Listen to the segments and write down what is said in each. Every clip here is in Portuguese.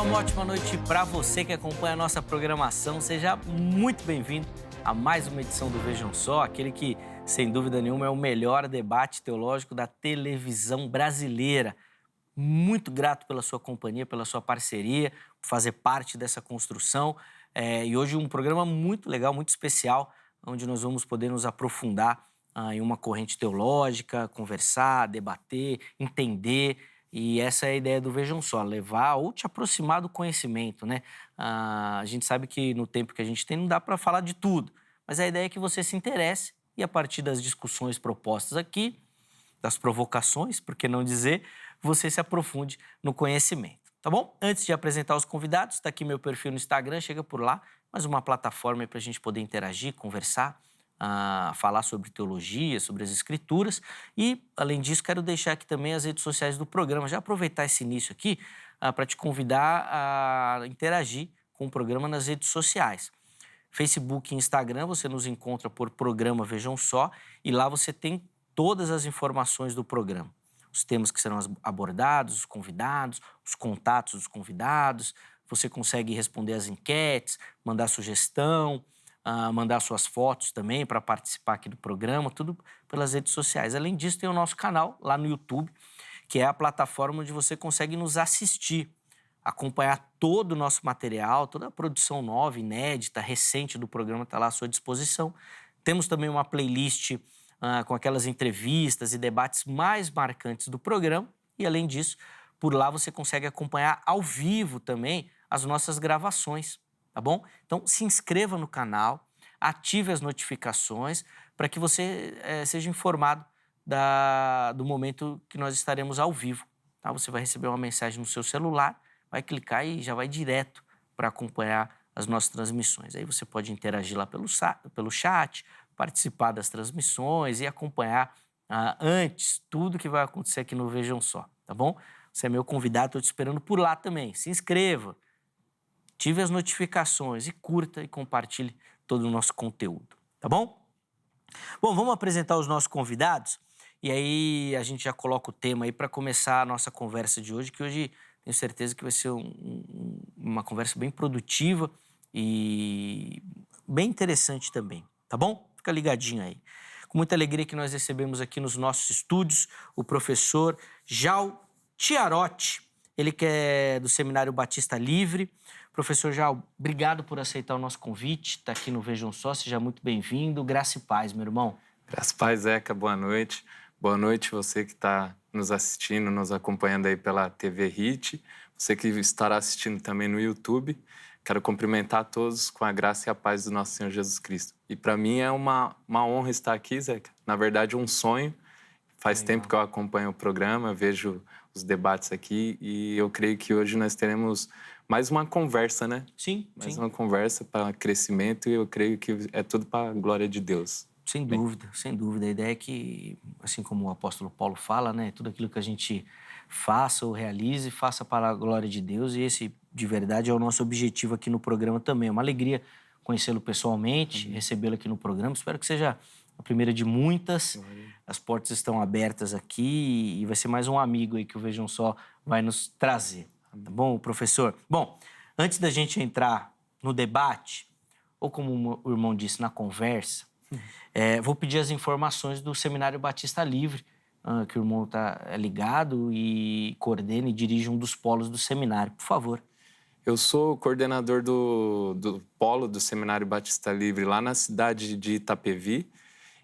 uma ótima noite para você que acompanha a nossa programação. Seja muito bem-vindo a mais uma edição do Vejam Só, aquele que, sem dúvida nenhuma, é o melhor debate teológico da televisão brasileira. Muito grato pela sua companhia, pela sua parceria, por fazer parte dessa construção. E hoje um programa muito legal, muito especial, onde nós vamos poder nos aprofundar em uma corrente teológica, conversar, debater, entender. E essa é a ideia do Vejam Só, levar ou te aproximar do conhecimento, né? A gente sabe que no tempo que a gente tem não dá para falar de tudo, mas a ideia é que você se interesse e a partir das discussões propostas aqui, das provocações, por que não dizer, você se aprofunde no conhecimento, tá bom? Antes de apresentar os convidados, está aqui meu perfil no Instagram, chega por lá, mais uma plataforma para a gente poder interagir, conversar, falar sobre teologia, sobre as escrituras e, além disso, quero deixar aqui também as redes sociais do programa. Já aproveitar esse início aqui para te convidar a interagir com o programa nas redes sociais. Facebook e Instagram, você nos encontra por Programa Vejam Só e lá você tem todas as informações do programa. Os temas que serão abordados, os convidados, os contatos dos convidados, você consegue responder as enquetes, mandar sugestão, mandar suas fotos também para participar aqui do programa, tudo pelas redes sociais. Além disso, tem o nosso canal lá no YouTube, que é a plataforma onde você consegue nos assistir, acompanhar todo o nosso material, toda a produção nova, inédita, recente do programa está lá à sua disposição. Temos também uma playlist com aquelas entrevistas e debates mais marcantes do programa e, além disso, por lá você consegue acompanhar ao vivo também as nossas gravações, tá bom? Então, se inscreva no canal, ative as notificações para que você seja informado do momento que nós estaremos ao vivo, tá? Você vai receber uma mensagem no seu celular, vai clicar e já vai direto para acompanhar as nossas transmissões. Aí você pode interagir lá pelo chat, participar das transmissões e acompanhar antes tudo que vai acontecer aqui no Vejam Só, tá bom? Você é meu convidado, estou te esperando por lá também. Se inscreva, ative as notificações e curta e compartilhe todo o nosso conteúdo, tá bom? Bom, vamos apresentar os nossos convidados e aí a gente já coloca o tema aí para começar a nossa conversa de hoje, que hoje tenho certeza que vai ser uma conversa bem produtiva e bem interessante também, tá bom? Fica ligadinho aí. Com muita alegria que nós recebemos aqui nos nossos estúdios o professor Jal Chiarotti, ele que é do Seminário Batista Livre. Professor Jal, obrigado por aceitar o nosso convite, está aqui no Vejam Só, seja muito bem-vindo. Graça e paz, meu irmão. Graça e paz, Zeca, boa noite. Boa noite você que está nos assistindo, nos acompanhando aí pela TV HIT, você que estará assistindo também no YouTube. Quero cumprimentar a todos com a graça e a paz do nosso Senhor Jesus Cristo. E para mim é uma honra estar aqui, Zeca. Na verdade, um sonho. Faz tempo que eu acompanho o programa, vejo os debates aqui e eu creio que hoje nós teremos mais uma conversa, né? Sim, mais sim. uma conversa para crescimento e eu creio que é tudo para a glória de Deus. Sem dúvida, sem dúvida. A ideia é que, assim como o apóstolo Paulo fala, né, tudo aquilo que a gente faça ou realize, faça para a glória de Deus e esse, de verdade, é o nosso objetivo aqui no programa também. É uma alegria conhecê-lo pessoalmente, recebê-lo aqui no programa. Espero que seja a primeira de muitas. As portas estão abertas aqui e vai ser mais um amigo aí que o Vejam Só vai nos trazer. Tá bom, professor? Bom, antes da gente entrar no debate, ou como o irmão disse, na conversa, vou pedir as informações do Seminário Batista Livre, que o irmão está ligado e coordena e dirige um dos polos do seminário. Por favor. Eu sou coordenador do polo do Seminário Batista Livre lá na cidade de Itapevi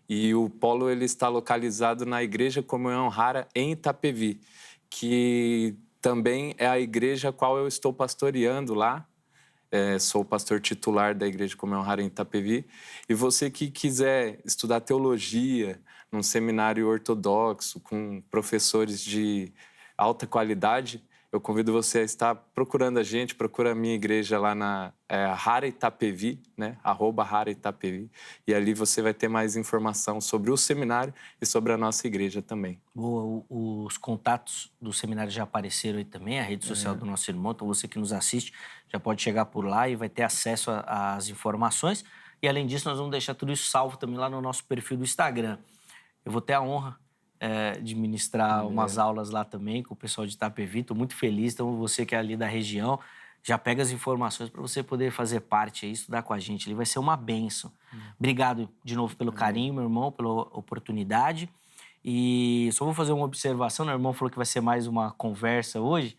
e o polo ele está localizado na Igreja Comunhão Rara em Itapevi, que também é a igreja a qual eu estou pastoreando lá. Sou o pastor titular da Igreja Comunhão Rara em Itapevi. E você que quiser estudar teologia num seminário ortodoxo, com professores de alta qualidade, eu convido você a estar procurando a gente, procura a minha igreja lá na Rara Itapevi, né? @Rara Itapevi. E ali você vai ter mais informação sobre o seminário e sobre a nossa igreja também. Boa, os contatos do seminário já apareceram aí também, a rede social do nosso irmão, então você que nos assiste já pode chegar por lá e vai ter acesso às informações. E além disso, nós vamos deixar tudo isso salvo também lá no nosso perfil do Instagram. Eu vou ter a honra de ministrar umas aulas lá também com o pessoal de Itapevi, estou muito feliz, então você que é ali da região, já pega as informações para você poder fazer parte e estudar com a gente. Ele vai ser uma bênção. Obrigado de novo pelo carinho, meu irmão, pela oportunidade. E só vou fazer uma observação, meu irmão falou que vai ser mais uma conversa hoje.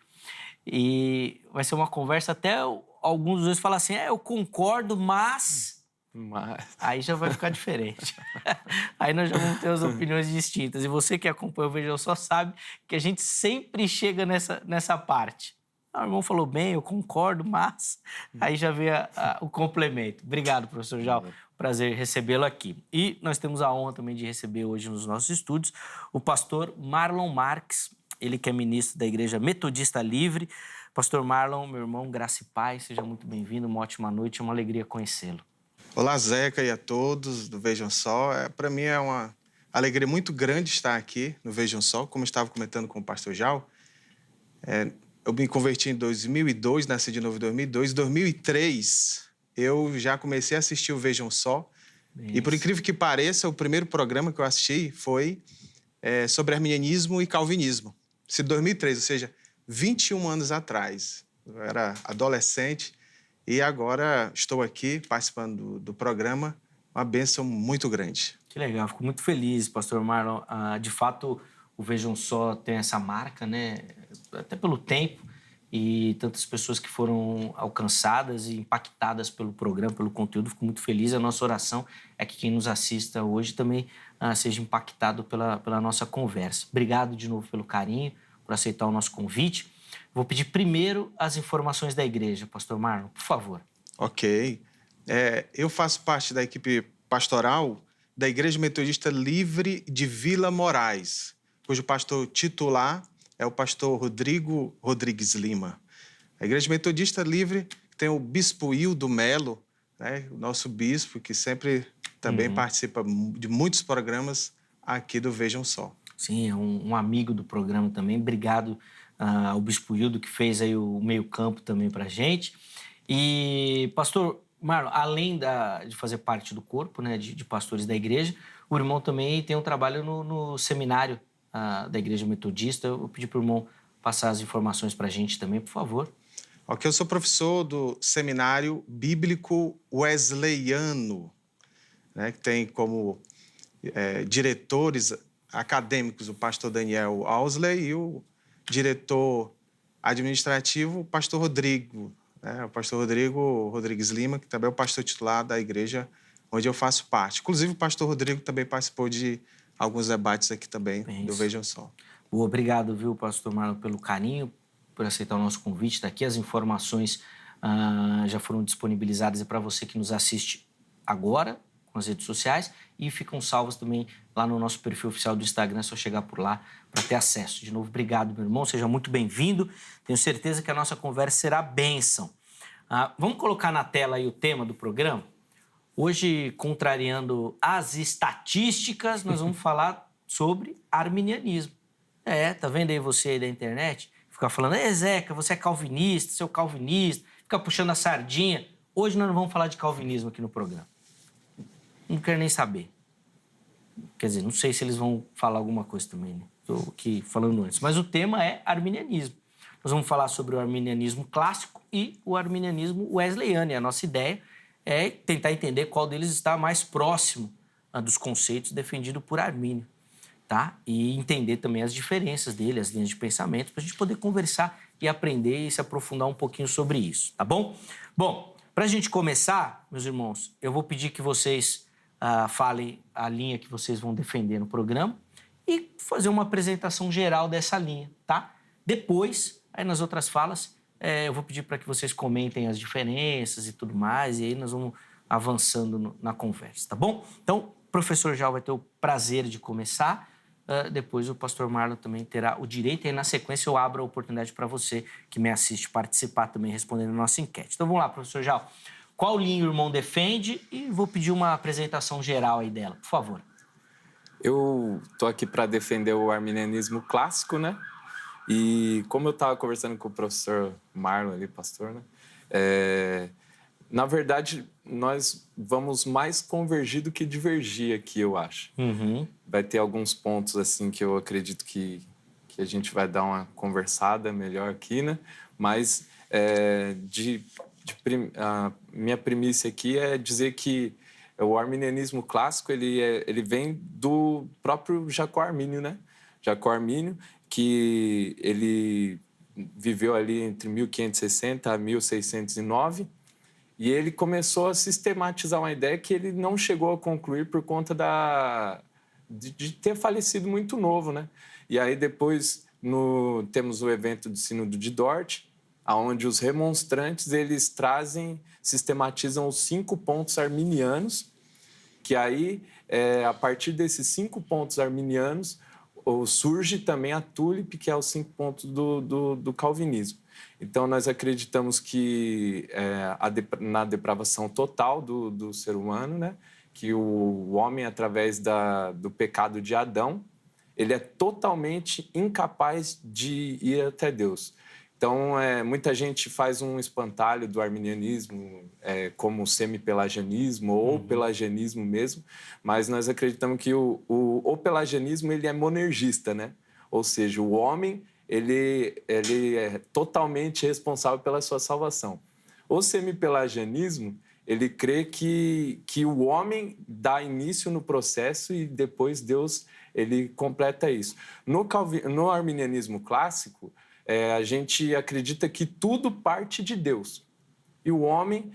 E vai ser uma conversa até alguns dos dois falam assim, eu concordo, mas... Aí já vai ficar diferente. Aí nós já vamos ter as opiniões distintas. E você que acompanha o Vejam Só sabe que a gente sempre chega nessa parte. O irmão falou bem, eu concordo, mas... Aí já vem o complemento. Obrigado, professor Jal. Prazer recebê-lo aqui. E nós temos a honra também de receber hoje nos nossos estúdios o pastor Marlon Marques, ele que é ministro da Igreja Metodista Livre. Pastor Marlon, meu irmão, graça e paz, seja muito bem-vindo, uma ótima noite, é uma alegria conhecê-lo. Olá, Zeca, e a todos do Vejam Só. Para mim é uma alegria muito grande estar aqui no Vejam Só, como eu estava comentando com o pastor Jal. Eu me converti em 2002, nasci de novo em 2002. Em 2003, eu já comecei a assistir o Vejam Só. Isso. E, por incrível que pareça, o primeiro programa que eu assisti foi sobre arminianismo e calvinismo. Isso em 2003, ou seja, 21 anos atrás. Eu era adolescente e agora estou aqui participando do programa. Uma bênção muito grande. Que legal, fico muito feliz, pastor Marlon. De fato, o Vejam Só tem essa marca, né? Até pelo tempo e tantas pessoas que foram alcançadas e impactadas pelo programa, pelo conteúdo. Fico muito feliz. A nossa oração é que quem nos assista hoje também seja impactado pela nossa conversa. Obrigado de novo pelo carinho, por aceitar o nosso convite. Vou pedir primeiro as informações da igreja, pastor Marlon, por favor. Ok. Eu faço parte da equipe pastoral da Igreja Metodista Livre de Vila Moraes, cujo pastor titular é o pastor Rodrigo Rodrigues Lima. A Igreja Metodista Livre tem o bispo Hildo Melo, né, o nosso bispo, que sempre também participa de muitos programas aqui do Vejam Só. Sim, é um amigo do programa também. Obrigado ao bispo Hildo, que fez aí o meio-campo também para a gente. E, pastor Marlon, além de fazer parte do corpo, né, de pastores da igreja, o irmão também tem um trabalho no seminário da Igreja Metodista. Eu vou pedir para o irmão passar as informações para a gente também, por favor. Ok, eu sou professor do Seminário Bíblico Wesleyano, né, que tem como diretores acadêmicos o pastor Daniel Ausley e o diretor administrativo, o pastor Rodrigo, né, o pastor Rodrigo Rodrigues Lima, que também é o pastor titular da igreja onde eu faço parte. Inclusive, o pastor Rodrigo também participou de alguns debates aqui também do Vejam Só. Obrigado, viu, pastor Marlon, pelo carinho, por aceitar o nosso convite. Daqui as informações já foram disponibilizadas para você que nos assiste agora, com as redes sociais, e ficam salvas também lá no nosso perfil oficial do Instagram. É só chegar por lá para ter acesso. De novo, obrigado, meu irmão. Seja muito bem-vindo. Tenho certeza que a nossa conversa será bênção. Vamos colocar na tela aí o tema do programa? Hoje, contrariando as estatísticas, nós vamos falar sobre arminianismo. Tá vendo aí você aí da internet? Fica falando, Zeca, você é calvinista, seu calvinista, fica puxando a sardinha. Hoje nós não vamos falar de calvinismo aqui no programa. Não quero nem saber. Quer dizer, não sei se eles vão falar alguma coisa também, né? Estou aqui falando antes. Mas o tema é arminianismo. Nós vamos falar sobre o arminianismo clássico e o arminianismo wesleyano. E a nossa ideia é tentar entender qual deles está mais próximo dos conceitos defendidos por Armínio, tá? E entender também as diferenças dele, as linhas de pensamento, para a gente poder conversar e aprender e se aprofundar um pouquinho sobre isso, tá bom? Bom, para a gente começar, meus irmãos, eu vou pedir que vocês falem a linha que vocês vão defender no programa e fazer uma apresentação geral dessa linha, tá? Depois, aí nas outras falas, eu vou pedir para que vocês comentem as diferenças e tudo mais, e aí nós vamos avançando na conversa, tá bom? Então, o professor Jal vai ter o prazer de começar, depois o pastor Marlon também terá o direito, e aí na sequência eu abro a oportunidade para você que me assiste participar também, respondendo a nossa enquete. Então, vamos lá, professor Jal. Qual linha o irmão defende? E vou pedir uma apresentação geral aí dela, por favor. Eu tô aqui para defender o arminianismo clássico, né? E como eu estava conversando com o professor Marlon ali, pastor, né? Na verdade, nós vamos mais convergir do que divergir aqui, eu acho. Vai ter alguns pontos assim que eu acredito que a gente vai dar uma conversada melhor aqui, né? Mas A minha primícia aqui é dizer que o arminianismo clássico ele vem do próprio Jacó Armínio, né? Jacó Armínio, que ele viveu ali entre 1560 a 1609, e ele começou a sistematizar uma ideia que ele não chegou a concluir por conta de ter falecido muito novo, né? E aí depois temos o evento do Sínodo de Dort, onde os remonstrantes eles sistematizam os 5 pontos arminianos, que aí, a partir desses 5 pontos arminianos, surge também a tulip, que é os 5 pontos do calvinismo. Então, nós acreditamos que na depravação total do ser humano, né, que o homem, através do pecado de Adão, ele é totalmente incapaz de ir até Deus. Então, muita gente faz um espantalho do arminianismo como semi-pelagianismo ou pelagianismo mesmo, mas nós acreditamos que o pelagianismo ele é monergista, né? Ou seja, o homem ele é totalmente responsável pela sua salvação. O semi-pelagianismo ele crê que o homem dá início no processo e depois Deus ele completa isso. No arminianismo clássico, a gente acredita que tudo parte de Deus. E o homem,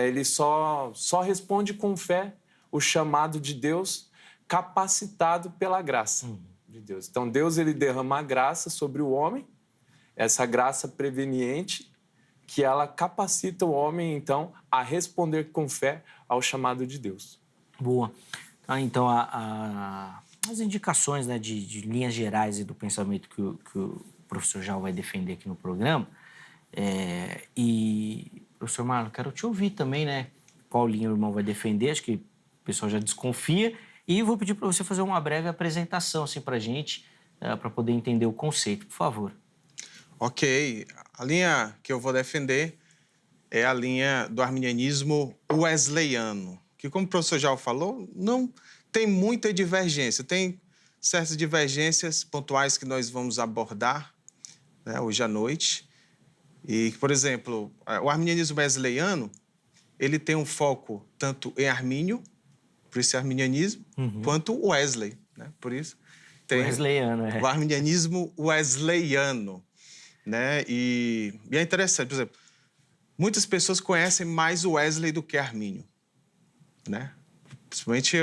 ele só responde com fé o chamado de Deus, capacitado pela graça de Deus. Então, Deus ele derrama a graça sobre o homem, essa graça preveniente, que ela capacita o homem, então, a responder com fé ao chamado de Deus. Boa. Então, as indicações, né, de linhas gerais e do pensamento que o professor Jal vai defender aqui no programa. E, professor Marlon, quero te ouvir também, né? Qual linha o irmão vai defender, acho que o pessoal já desconfia. E vou pedir para você fazer uma breve apresentação assim, para a gente, para poder entender o conceito, por favor. Ok. A linha que eu vou defender é a linha do arminianismo wesleyano, que, como o professor Jal falou, não tem muita divergência. Tem certas divergências pontuais que nós vamos abordar, né, hoje à noite. E, por exemplo, o arminianismo wesleyano, ele tem um foco tanto em Armínio, por isso é arminianismo, quanto Wesley, né? Por isso tem Wesleyano, o arminianismo wesleyano, né? E é interessante, por exemplo, muitas pessoas conhecem mais o Wesley do que Armínio, né? Principalmente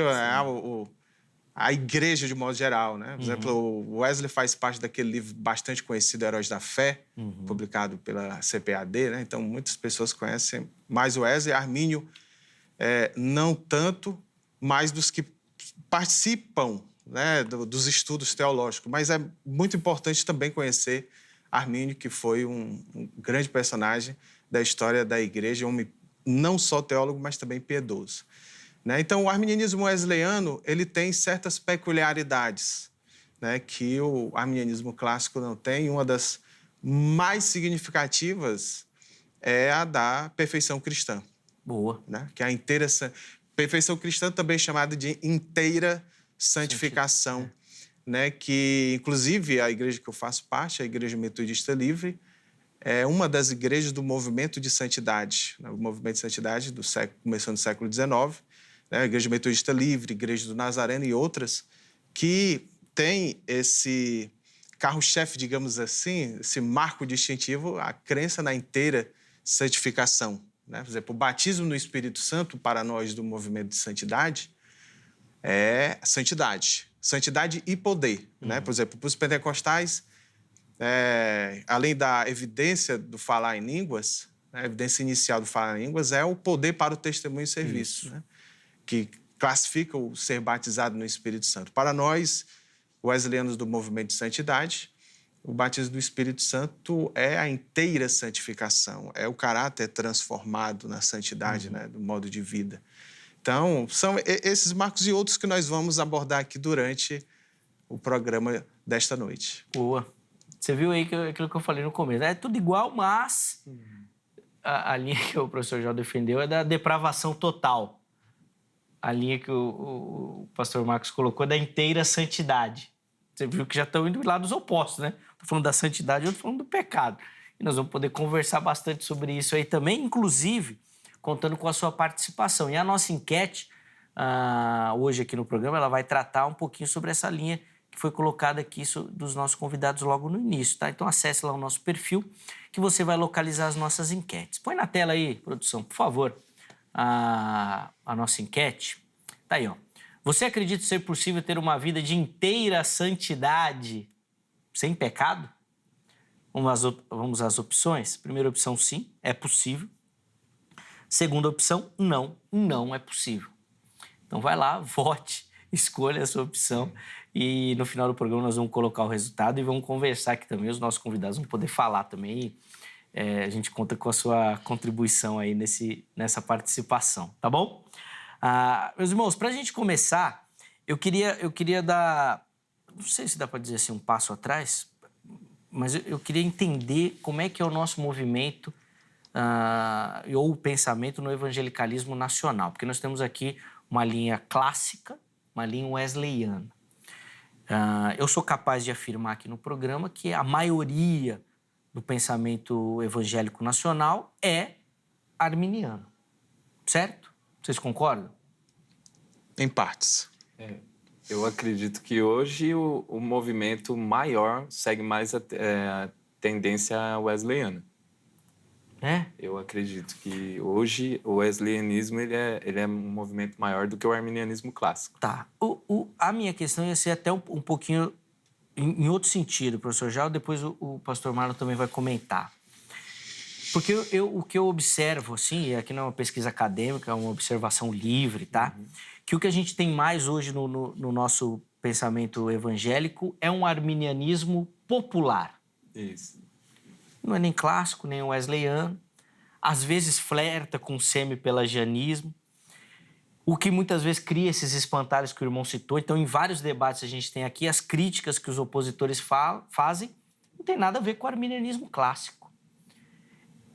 a igreja, de modo geral, né? Por exemplo, o Wesley faz parte daquele livro bastante conhecido, Heróis da Fé, publicado pela CPAD, né? Então, muitas pessoas conhecem mais o Wesley. Armínio, não tanto, mais dos que participam, né, dos estudos teológicos. Mas é muito importante também conhecer Armínio, que foi um grande personagem da história da igreja, um homem não só teólogo, mas também piedoso. Né? Então, o arminianismo wesleyano ele tem certas peculiaridades, né, que o arminianismo clássico não tem. Uma das mais significativas é a da perfeição cristã. Boa. Né? Que é a inteira perfeição cristã, também chamada de inteira santificação. Né? Que, inclusive, a igreja que eu faço parte, a Igreja Metodista Livre, é uma das igrejas do movimento de santidade. Né? O movimento de santidade começou no século XIX, né? A Igreja Metodista Livre, Igreja do Nazareno e outras, que tem esse carro-chefe, digamos assim, esse marco distintivo, a crença na inteira santificação. Né? Por exemplo, o batismo no Espírito Santo, para nós do movimento de santidade, é santidade. Santidade e poder. Né? Por exemplo, para os pentecostais, além da evidência do falar em línguas, a evidência inicial do falar em línguas é o poder para o testemunho e serviço, né? Que classifica o ser batizado no Espírito Santo. Para nós, wesleyanos do movimento de santidade, o batismo do Espírito Santo é a inteira santificação, é o caráter transformado na santidade, né, do modo de vida. Então, são esses marcos e outros que nós vamos abordar aqui durante o programa desta noite. Boa. Você viu aí aquilo que eu falei no começo. É tudo igual, mas a linha que o professor já defendeu é da depravação total. A linha que o pastor Marcos colocou é da inteira santidade. Você viu que já estão indo lá dos opostos, né? Estou falando da santidade, eu estou falando do pecado. e nós vamos poder conversar bastante sobre isso aí também, inclusive contando com a sua participação. E a nossa enquete, hoje aqui no programa, ela vai tratar um pouquinho sobre essa linha que foi colocada aqui dos nossos convidados logo no início, tá? Então acesse lá o nosso perfil que você vai localizar as nossas enquetes. Põe na tela aí, produção, por favor, a nossa enquete. Tá aí, ó. Você acredita ser possível ter uma vida de inteira santidade sem pecado? Vamos às opções. Primeira opção, sim, é possível. Segunda opção, não, não é possível. Então vai lá, vote, escolha a sua opção e no final do programa nós vamos colocar o resultado e vamos conversar aqui também. Os nossos convidados vão poder falar também. A gente conta com a sua contribuição aí nessa participação, tá bom? Meus irmãos, para a gente começar, eu queria dar, não sei se dá para dizer assim, um passo atrás, mas eu queria entender como é que é o nosso movimento ou o pensamento no evangelicalismo nacional, porque nós temos aqui uma linha clássica, uma linha wesleyana. Eu sou capaz de afirmar aqui no programa que a maioria do pensamento evangélico nacional é arminiano, certo? Vocês concordam? Em partes. Eu acredito que hoje o movimento maior segue mais a tendência wesleyana. Eu acredito que hoje o wesleyanismo ele é um movimento maior do que o arminianismo clássico. Tá. A minha questão ia ser até um pouquinho em outro sentido, professor Jal, depois o pastor Marlon também vai comentar. Porque o que eu observo, assim, e aqui não é uma pesquisa acadêmica, é uma observação livre, tá? Que o que a gente tem mais hoje no nosso pensamento evangélico é um arminianismo popular. Isso. Não é nem clássico, nem wesleyano. Às vezes flerta com semi-pelagianismo, o que muitas vezes cria esses espantalhos que o irmão citou. Então, em vários debates a gente tem aqui as críticas que os opositores fazem, não tem nada a ver com o arminianismo clássico.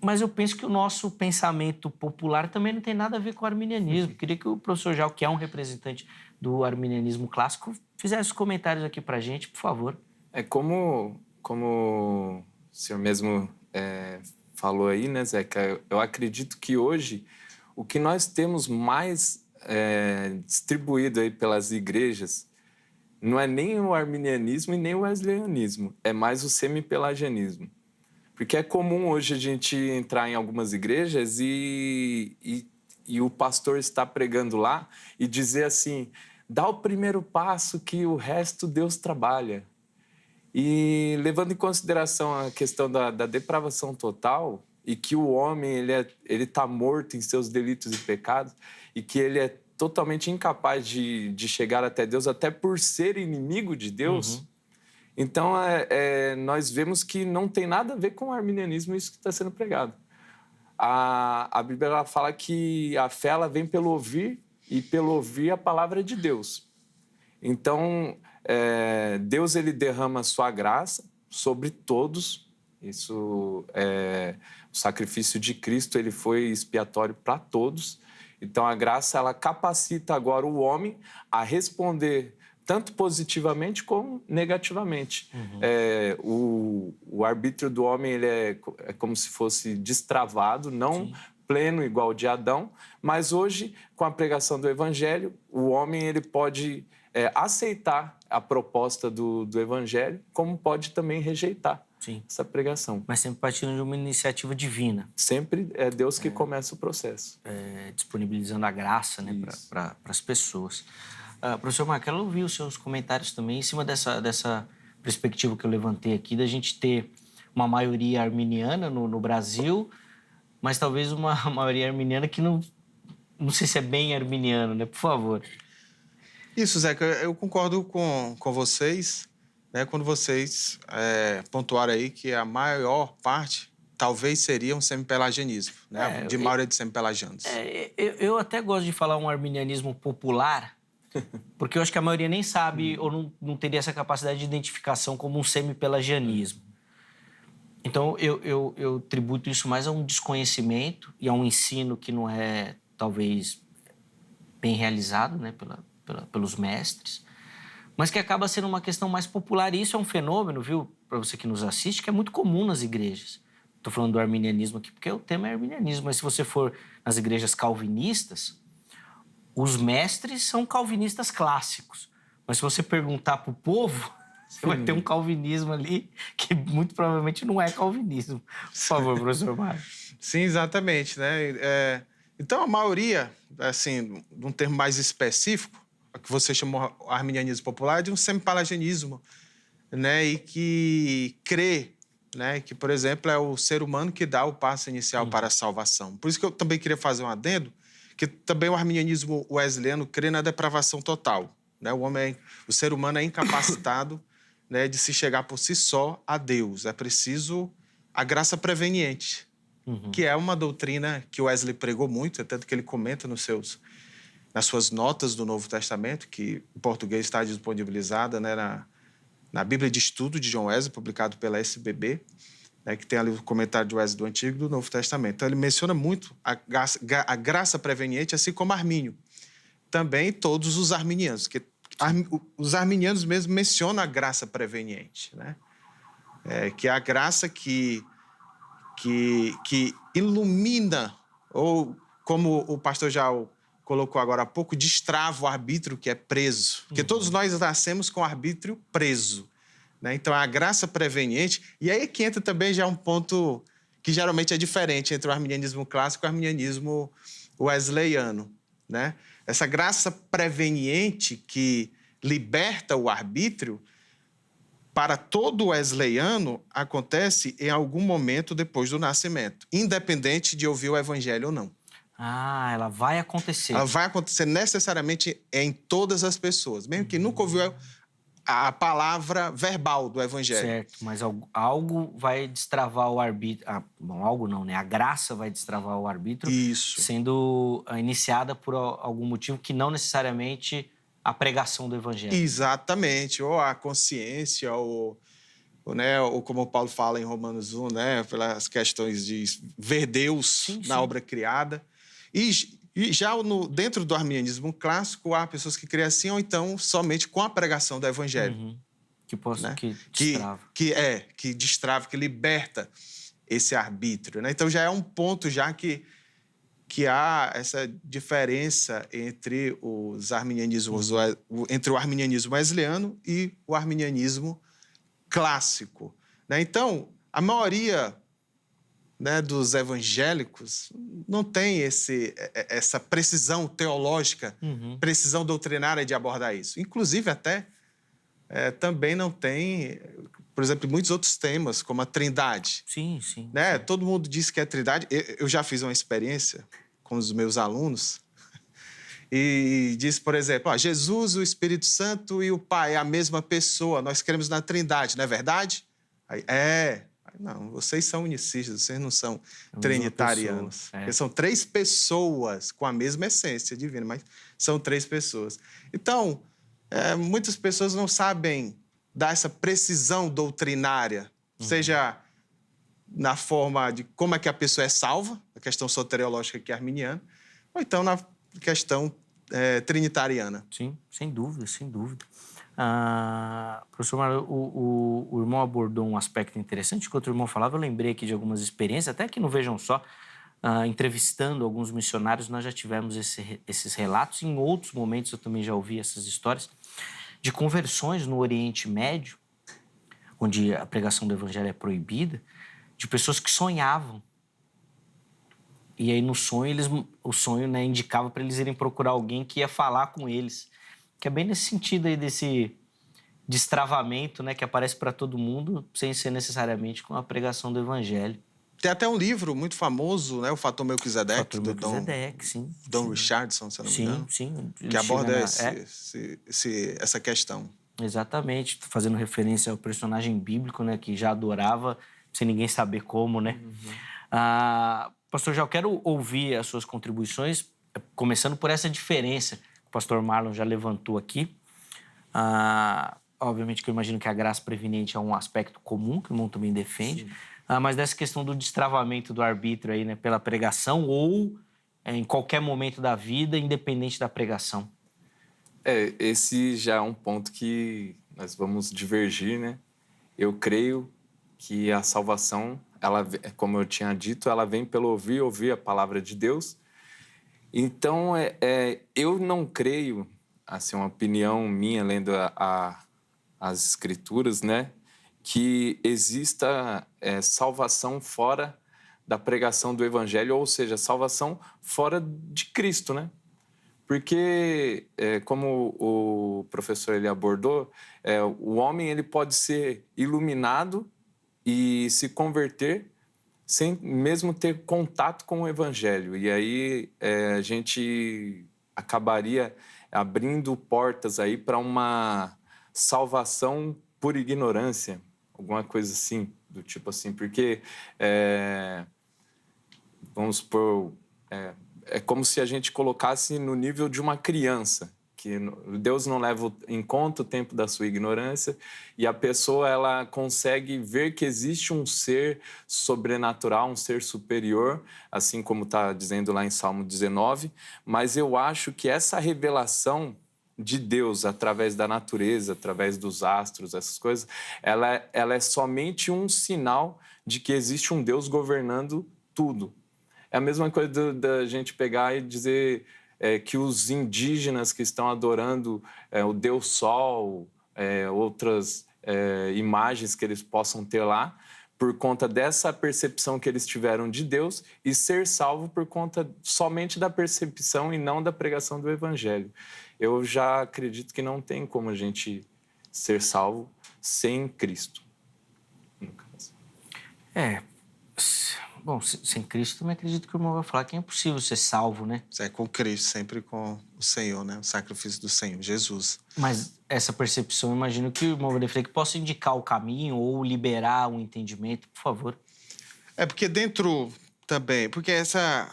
Mas eu penso que o nosso pensamento popular também não tem nada a ver com o arminianismo. Queria que o professor Jal, que é um representante do arminianismo clássico, fizesse os comentários aqui pra gente, por favor. Como o senhor mesmo falou aí, né, Zeca? Eu acredito que hoje o que nós temos mais distribuído aí pelas igrejas não é nem o arminianismo e nem o wesleyanismo, é mais o semi-pelagianismo. Porque é comum hoje a gente entrar em algumas igrejas e o pastor está pregando lá e dizer assim, dá o primeiro passo que o resto Deus trabalha. E levando em consideração a questão da depravação total e que o homem ele está morto em seus delitos e pecados e que ele é totalmente incapaz de chegar até Deus, até por ser inimigo de Deus. Então, nós vemos que não tem nada a ver com o arminianismo isso que está sendo pregado. A Bíblia ela fala que a fé ela vem pelo ouvir e pelo ouvir a palavra de Deus. Então, Deus ele derrama a sua graça sobre todos. Isso o sacrifício de Cristo ele foi expiatório para todos. Então, a graça ela capacita agora o homem a responder tanto positivamente como negativamente. O arbítrio do homem ele é como se fosse destravado, não pleno igual de Adão, mas hoje, com a pregação do Evangelho, o homem ele pode aceitar a proposta do Evangelho, como pode também rejeitar essa pregação. Mas sempre partindo de uma iniciativa divina. Sempre é Deus que começa o processo. Disponibilizando a graça, né, para as pessoas. Professor Marcos, quero ouvir os seus comentários também em cima dessa perspectiva que eu levantei aqui, da gente ter uma maioria arminiana no Brasil, mas talvez uma maioria arminiana que não sei se é bem arminiano, né? Por favor. Isso, Zeca, eu concordo com vocês, né, quando vocês pontuaram aí que a maior parte talvez seria um semi-pelagianismo, né, de maioria de semi-pelagianos. Eu até gosto de falar um arminianismo popular, porque eu acho que a maioria nem sabe ou não teria essa capacidade de identificação como um semi-pelagianismo. Então, eu tributo isso mais a um desconhecimento e a um ensino que não é, talvez, bem realizado, né, pelos mestres, mas que acaba sendo uma questão mais popular. E isso é um fenômeno, viu, para você que nos assiste, que é muito comum nas igrejas. Estou falando do arminianismo aqui porque o tema é arminianismo, mas se você for nas igrejas calvinistas, os mestres são calvinistas clássicos. Mas se você perguntar para o povo, você vai ter um calvinismo ali que muito provavelmente não é calvinismo. Por favor, professor Mário. Sim, exatamente, né? Então, a maioria, assim, de um termo mais específico, o que você chamou arminianismo popular, é de um semipelagianismo, né? E que crê, né? Que, por exemplo, é o ser humano que dá o passo inicial para a salvação. Por isso que eu também queria fazer um adendo, que também o arminianismo wesleyano crê na depravação total, né? O ser humano é incapacitado, né, de se chegar por si só a Deus. É preciso a graça preveniente, que é uma doutrina que Wesley pregou muito, tanto que ele comenta nas suas notas do Novo Testamento, que em português está disponibilizada, né, na Bíblia de Estudo de John Wesley, publicado pela SBB, né, que tem ali o comentário de Wesley do Antigo e do Novo Testamento. Então, ele menciona muito a graça preveniente, assim como Armínio. Também todos os arminianos, que os arminianos mesmo mencionam a graça preveniente, né? Que é a graça que ilumina, ou como o pastor já colocou agora há pouco, destrava o arbítrio que é preso. Porque todos nós nascemos com o arbítrio preso, né? Então, a graça preveniente... E aí que entra também já um ponto que geralmente é diferente entre o arminianismo clássico e o arminianismo wesleyano, né? Essa graça preveniente que liberta o arbítrio, para todo wesleyano, acontece em algum momento depois do nascimento, independente de ouvir o evangelho ou não. Ah, ela vai acontecer. Ela vai acontecer necessariamente em todas as pessoas, mesmo que nunca ouviu a palavra verbal do evangelho. Certo, mas algo vai destravar o arbítrio. Bom, algo não, né? A graça vai destravar o arbítrio. Isso. Sendo iniciada por algum motivo que não necessariamente a pregação do evangelho. Exatamente. Ou a consciência, ou como o Paulo fala em Romanos 1, né? Pelas questões de ver Deus na obra criada. E já dentro do arminianismo clássico, há pessoas que creem assim, ou então somente com a pregação do evangelho. Que destrava. Que destrava, que liberta esse arbítrio, né? Então, já é um ponto já que há essa diferença entre os arminianismos, entre o arminianismo wesleyano e o arminianismo clássico, né? Então, a maioria, né, dos evangélicos não tem essa precisão teológica, precisão doutrinária de abordar isso. Inclusive, até também não tem, por exemplo, muitos outros temas, como a Trindade. Sim. Né? Todo mundo diz que é Trindade. Eu já fiz uma experiência com os meus alunos e disse, por exemplo, Jesus, o Espírito Santo e o Pai é a mesma pessoa. Nós cremos na Trindade, não é verdade? Aí, não, vocês são unicistas, vocês não são trinitarianos. Eles são 3 pessoas com a mesma essência divina, mas são 3 pessoas. Então, muitas pessoas não sabem dar essa precisão doutrinária, seja na forma de como é que a pessoa é salva, a questão soteriológica que é arminiana, ou então na questão trinitariana. Sim, sem dúvida. Professor Mário, o irmão abordou um aspecto interessante. Enquanto o irmão falava, eu lembrei aqui de algumas experiências, até que não Vejam Só, entrevistando alguns missionários, nós já tivemos esses relatos. Em outros momentos eu também já ouvi essas histórias de conversões no Oriente Médio, onde a pregação do evangelho é proibida, de pessoas que sonhavam. E aí, no sonho, o sonho, né, indicava para eles irem procurar alguém que ia falar com eles. Que é bem nesse sentido aí desse destravamento, né, que aparece para todo mundo, sem ser necessariamente com a pregação do evangelho. Tem até um livro muito famoso, né, o Fator Melquisedeque, do Don Richardson, se eu não me engano. Sim. Que aborda essa questão. Exatamente, fazendo referência ao personagem bíblico, né, que já adorava, sem ninguém saber como, né? Pastor, já quero ouvir as suas contribuições, começando por essa diferença que o pastor Marlon já levantou aqui. Obviamente que eu imagino que a graça preveniente é um aspecto comum, que o irmão também defende, mas dessa questão do destravamento do arbítrio aí, né, pela pregação ou em qualquer momento da vida, independente da pregação. Esse já é um ponto que nós vamos divergir, né? Eu creio que a salvação como eu tinha dito, ela vem pelo ouvir a palavra de Deus. Então, eu não creio, assim, uma opinião minha, lendo as Escrituras, né, que exista salvação fora da pregação do Evangelho, ou seja, salvação fora de Cristo, né? Porque, como o professor ele abordou, o homem ele pode ser iluminado e se converter sem mesmo ter contato com o Evangelho. E aí a gente acabaria abrindo portas aí para uma salvação por ignorância, alguma coisa assim, do tipo assim, porque vamos supor, é como se a gente colocasse no nível de uma criança, que Deus não leva em conta o tempo da sua ignorância e a pessoa ela consegue ver que existe um ser sobrenatural, um ser superior, assim como está dizendo lá em Salmo 19, mas eu acho que essa revelação de Deus através da natureza, através dos astros, essas coisas, ela é somente um sinal de que existe um Deus governando tudo. É a mesma coisa da gente pegar e dizer que os indígenas que estão adorando o Deus Sol, outras imagens que eles possam ter lá, por conta dessa percepção que eles tiveram de Deus e ser salvo por conta somente da percepção e não da pregação do Evangelho. Eu já acredito que não tem como a gente ser salvo sem Cristo, no caso. Bom, sem Cristo, também acredito que o irmão vai falar que é impossível ser salvo, né? É com Cristo, sempre com o Senhor, né? O sacrifício do Senhor, Jesus. Mas essa percepção, eu imagino que o irmão Vanderlei possa indicar o caminho ou liberar um entendimento, por favor. Porque dentro também, porque essa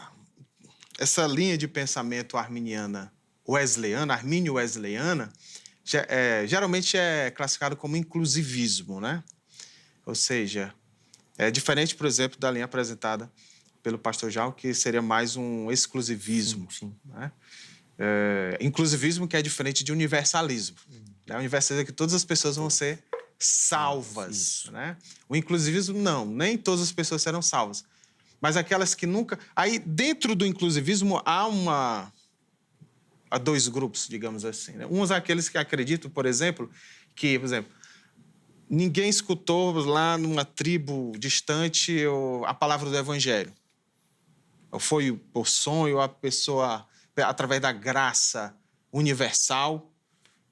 linha de pensamento arminiana wesleyana, armínio-wesleyana, geralmente é classificado como inclusivismo, né? Ou seja, é diferente, por exemplo, da linha apresentada pelo pastor Jal, que seria mais um exclusivismo. Sim. Né? Inclusivismo que é diferente de universalismo. Né? O universalismo é que todas as pessoas vão ser salvas. Né? O inclusivismo, não. Nem todas as pessoas serão salvas. Mas aquelas que nunca... Aí, dentro do inclusivismo, há dois grupos, digamos assim. Né? Uns aqueles que acreditam, por exemplo, ninguém escutou lá numa tribo distante a palavra do Evangelho. Ou foi por sonho, a pessoa, através da graça universal,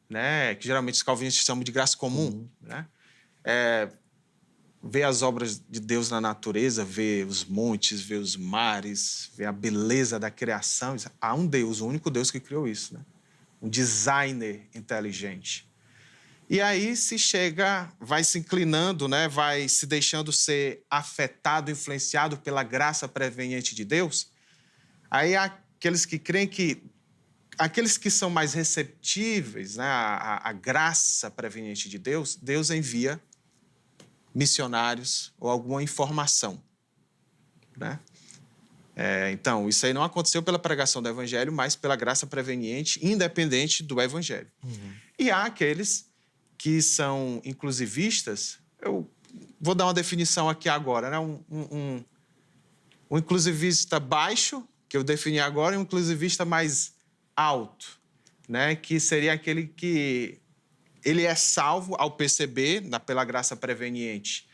né? Que geralmente os calvinistas chamam de graça comum. Né? Ver as obras de Deus na natureza, ver os montes, ver os mares, ver a beleza da criação. Há um Deus, o único Deus que criou isso. Né? Um designer inteligente. E aí vai se inclinando, né? Vai se deixando ser afetado, influenciado pela graça preveniente de Deus. Aí há aqueles que creem que... Aqueles que são mais receptíveis, né, à graça preveniente de Deus, Deus envia missionários ou alguma informação. Né? Então, isso aí não aconteceu pela pregação do Evangelho, mas pela graça preveniente, independente do Evangelho. E há aqueles que são inclusivistas. Eu vou dar uma definição aqui agora. Né? Um inclusivista baixo, que eu defini agora, e um inclusivista mais alto, né? Que seria aquele que ele é salvo ao perceber, pela graça preveniente,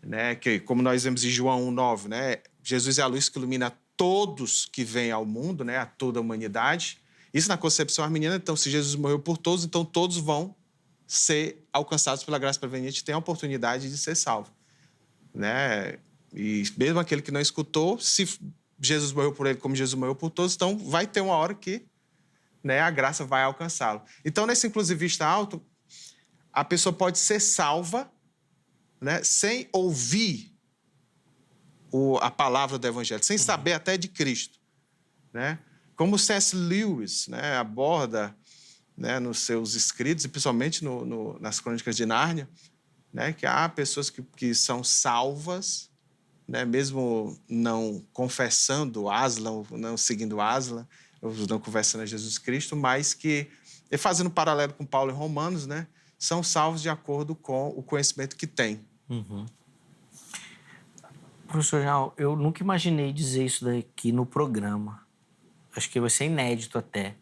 né? Que, como nós vemos em João 1,9, né? Jesus é a luz que ilumina todos que vêm ao mundo, né? A toda a humanidade. Isso na concepção arminiana. Então, se Jesus morreu por todos, então todos vão ser alcançados pela graça preveniente, têm a oportunidade de ser salvo. Né? E mesmo aquele que não escutou, se Jesus morreu por ele como Jesus morreu por todos, então vai ter uma hora que, né, a graça vai alcançá-lo. Então, nesse inclusivista alto, a pessoa pode ser salva, né, sem ouvir a palavra do Evangelho, sem saber até de Cristo. Né? Como C.S. Lewis, né, aborda, né, nos seus escritos, e principalmente nas Crônicas de Nárnia, né, que há pessoas que são salvas, né, mesmo não confessando Aslan, não seguindo Aslan, não conversando a Jesus Cristo, mas que, fazendo um paralelo com Paulo em Romanos, né, são salvos de acordo com o conhecimento que têm. Professor João, eu nunca imaginei dizer isso daqui no programa. Acho que vai ser inédito até.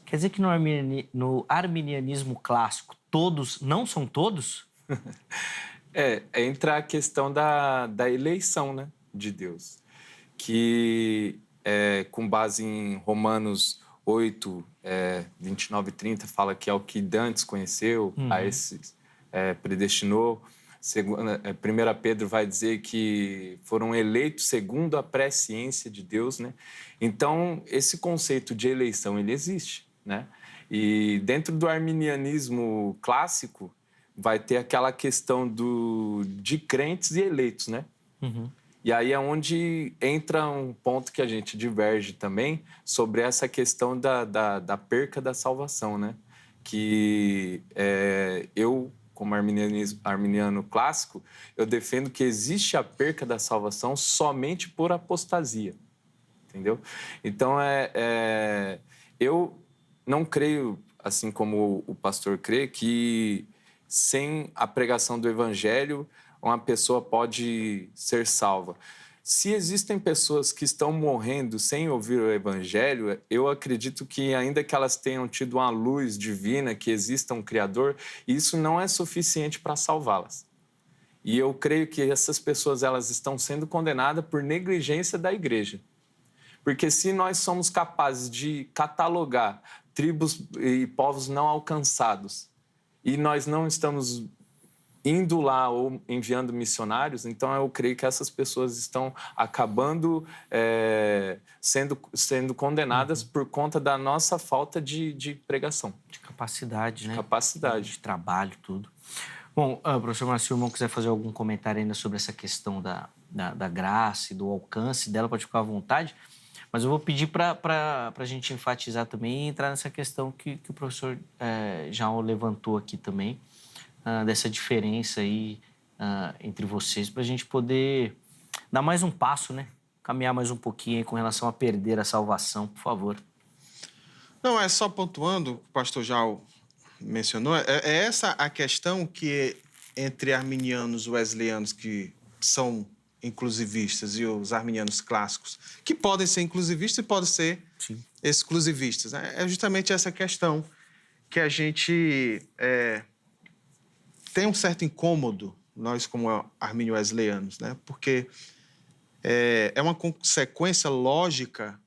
Quer dizer que no arminianismo clássico, todos não são todos? Entra a questão da eleição, né, de Deus, que com base em Romanos 8, 29 e 30, fala que ao que dantes conheceu, a esses predestinou. 1 Pedro vai dizer que foram eleitos segundo a presciência de Deus, né? Então, esse conceito de eleição, ele existe, né? E dentro do arminianismo clássico, vai ter aquela questão de crentes e eleitos, né? E aí é onde entra um ponto que a gente diverge também sobre essa questão da perca da salvação, né? Que eu, como arminiano clássico, eu defendo que existe a perca da salvação somente por apostasia, entendeu? Então, eu não creio, assim como o pastor crê, que sem a pregação do evangelho uma pessoa pode ser salva. Se existem pessoas que estão morrendo sem ouvir o evangelho, eu acredito que ainda que elas tenham tido uma luz divina, que exista um Criador, isso não é suficiente para salvá-las. E eu creio que essas pessoas elas estão sendo condenadas por negligência da igreja. Porque se nós somos capazes de catalogar tribos e povos não alcançados e nós não estamos indo lá ou enviando missionários, então eu creio que essas pessoas estão acabando sendo condenadas por conta da nossa falta de pregação. De capacidade, né? Capacidade. De trabalho, tudo. Bom, professor Márcio, se o irmão quiser fazer algum comentário ainda sobre essa questão da graça e do alcance dela, pode ficar à vontade. Mas eu vou pedir para a gente enfatizar também e entrar nessa questão que o professor já levantou aqui também, dessa diferença aí entre vocês, para a gente poder dar mais um passo, né? Caminhar mais um pouquinho aí com relação a perder a salvação, por favor. Não, é só pontuando, o pastor Jal mencionou, é essa a questão que entre arminianos wesleyanos, que são inclusivistas, e os arminianos clássicos, que podem ser inclusivistas e podem ser exclusivistas. É justamente essa questão que a gente tem um certo incômodo, nós como armínio wesleyanos, né? Porque é uma consequência lógica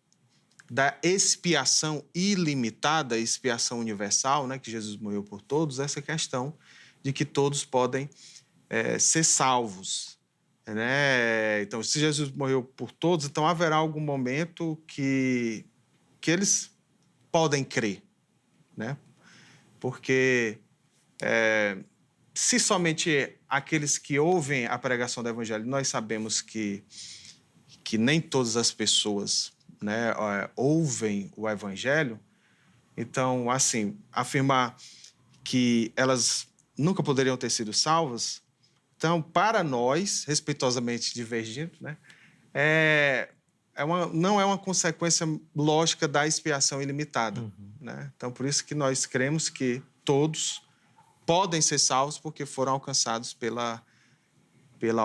da expiação ilimitada, expiação universal, né? Que Jesus morreu por todos, essa questão de que todos podem ser salvos, né? Então, se Jesus morreu por todos, então haverá algum momento que eles podem crer, né? Porque se somente aqueles que ouvem a pregação do evangelho, nós sabemos que nem todas as pessoas, né, ouvem o evangelho, então, assim, afirmar que elas nunca poderiam ter sido salvas, então, para nós, respeitosamente divergindo, né, não é uma consequência lógica da expiação ilimitada. Né? Então, por isso que nós cremos que todos podem ser salvos porque foram alcançados pela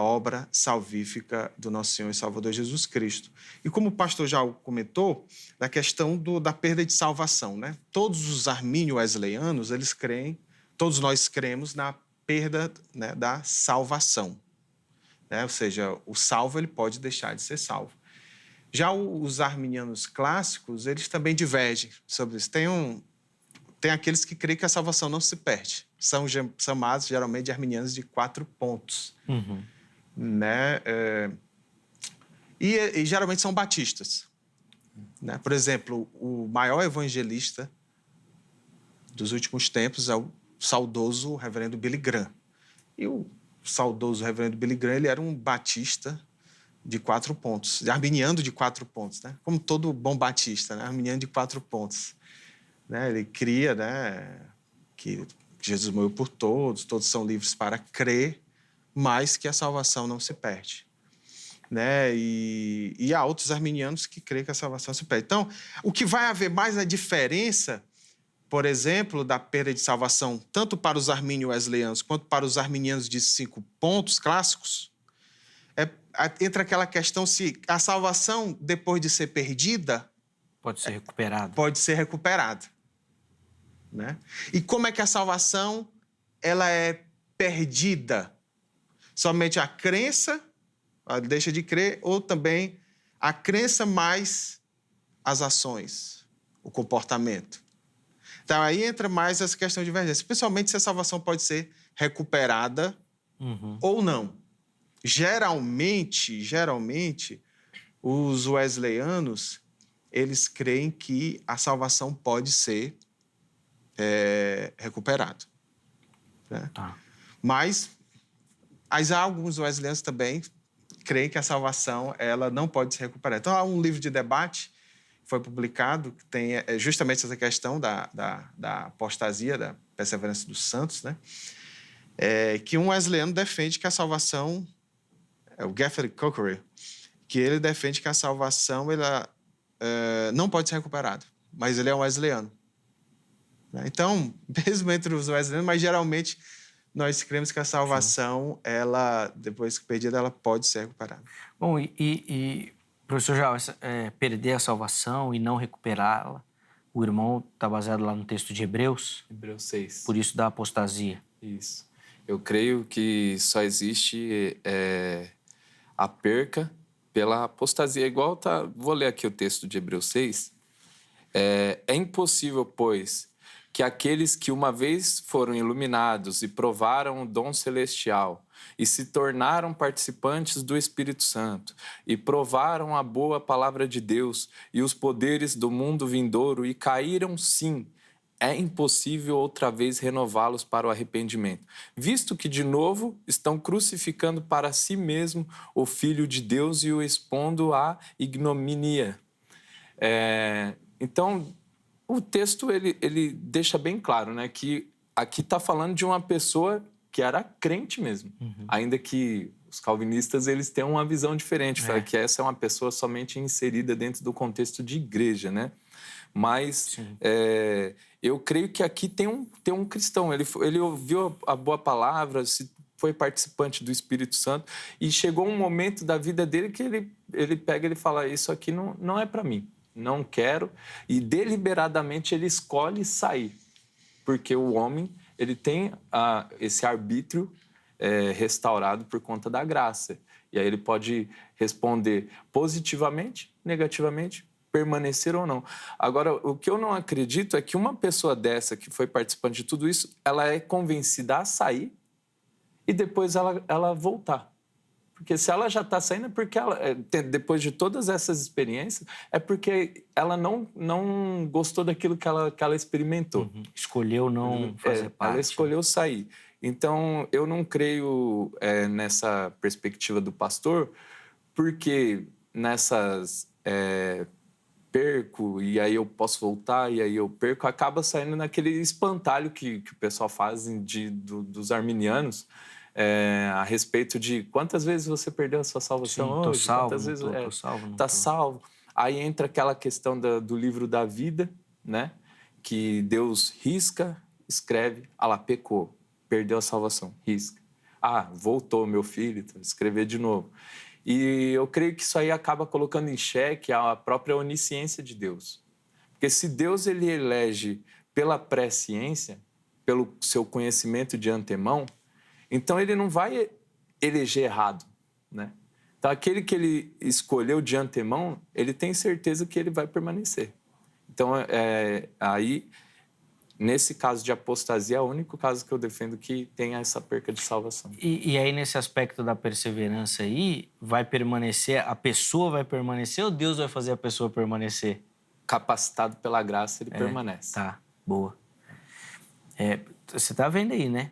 obra salvífica do nosso Senhor e Salvador Jesus Cristo. E como o pastor já comentou, da questão da perda de salvação, né? Todos os armínio wesleyanos, eles creem, todos nós cremos na perda, né, da salvação. Né? Ou seja, o salvo ele pode deixar de ser salvo. Já os arminianos clássicos, eles também divergem sobre isso. Tem aqueles que creem que a salvação não se perde. São chamados, geralmente, de arminianos de 4 pontos. Né? E geralmente são batistas. Né? Por exemplo, o maior evangelista dos últimos tempos é o saudoso reverendo Billy Graham. E o saudoso reverendo Billy Graham, ele era um batista de 4 pontos, arminiano de 4 pontos, né? Como todo bom batista, né? Arminiano de 4 pontos. Né? Ele cria, né, que Jesus morreu por todos, todos são livres para crer, mas que a salvação não se perde. Né? E há outros arminianos que creem que a salvação se perde. Então, o que vai haver mais a diferença, por exemplo, da perda de salvação, tanto para os armínio wesleyanos quanto para os arminianos de 5 pontos clássicos, entra aquela questão se a salvação, depois de ser perdida, Pode ser recuperado. pode ser recuperada. Né? E como é que a salvação ela é perdida? Somente a crença, deixa de crer, ou também a crença mais as ações, o comportamento. Então, aí entra mais essa questão de divergência, especialmente se a salvação pode ser recuperada ou não. Geralmente, os wesleyanos, eles creem que a salvação pode ser recuperada. Né? Tá. Mas há alguns wesleyanos também creem que a salvação ela não pode ser recuperada. Então, há um livro de debate que foi publicado que tem justamente essa questão da apostasia, da perseverança dos santos, né? Que um wesleyano defende que a salvação, o Geoffrey Cockerill, que ele defende que a salvação ela, não pode ser recuperada, mas ele é um wesleyano. Então, mesmo entre os wesleyanos, mas geralmente nós cremos que a salvação, ela, depois que perdida, ela pode ser recuperada. Bom, professor Jal, perder a salvação e não recuperá-la, o irmão está baseado lá no texto de Hebreus? Hebreus 6. Por isso da apostasia. Isso. Eu creio que só existe a perca pela apostasia. Igual vou ler aqui o texto de Hebreus 6. É impossível, pois, que aqueles que uma vez foram iluminados e provaram o dom celestial e se tornaram participantes do Espírito Santo e provaram a boa palavra de Deus e os poderes do mundo vindouro e caíram, sim, é impossível outra vez renová-los para o arrependimento, visto que, de novo, estão crucificando para si mesmo o Filho de Deus e o expondo à ignomínia. Então, o texto ele deixa bem claro, né, que aqui está falando de uma pessoa que era crente mesmo, ainda que os calvinistas eles têm uma visão diferente, fala que essa é uma pessoa somente inserida dentro do contexto de igreja, né? Mas eu creio que aqui tem um cristão, ele ouviu a boa palavra, foi participante do Espírito Santo e chegou um momento da vida dele que ele pega e ele fala, isso aqui não é para mim. Não quero, e deliberadamente ele escolhe sair, porque o homem ele tem esse arbítrio restaurado por conta da graça. E aí ele pode responder positivamente, negativamente, permanecer ou não. Agora, o que eu não acredito é que uma pessoa dessa, que foi participante de tudo isso, ela é convencida a sair e depois ela voltar. Porque se ela já está saindo, é porque ela, depois de todas essas experiências, é porque ela não gostou daquilo que ela experimentou. Escolheu não fazer parte. Ela escolheu sair. Então, eu não creio nessa perspectiva do pastor, porque nessas perco, e aí eu posso voltar, e aí eu perco, acaba saindo naquele espantalho que o pessoal faz dos arminianos, a respeito de quantas vezes você perdeu a sua salvação hoje. Tô salvo, quantas vezes tô salvo, não tá tô. salvo. Aí entra aquela questão do livro da vida, né? Que Deus risca, escreve, pecou, perdeu a salvação, risca. Voltou meu filho, escrever de novo. E eu creio que isso aí acaba colocando em xeque a própria onisciência de Deus. Porque se Deus ele elege pela presciência, pelo seu conhecimento de antemão, então ele não vai eleger errado, né? Então aquele que ele escolheu de antemão, ele tem certeza que ele vai permanecer. Então aí, nesse caso de apostasia, é o único caso que eu defendo que tem essa perca de salvação. E aí, nesse aspecto da perseverança aí, vai permanecer, a pessoa vai permanecer ou Deus vai fazer a pessoa permanecer? Capacitado pela graça, ele permanece. Tá, boa. Você tá vendo aí, né?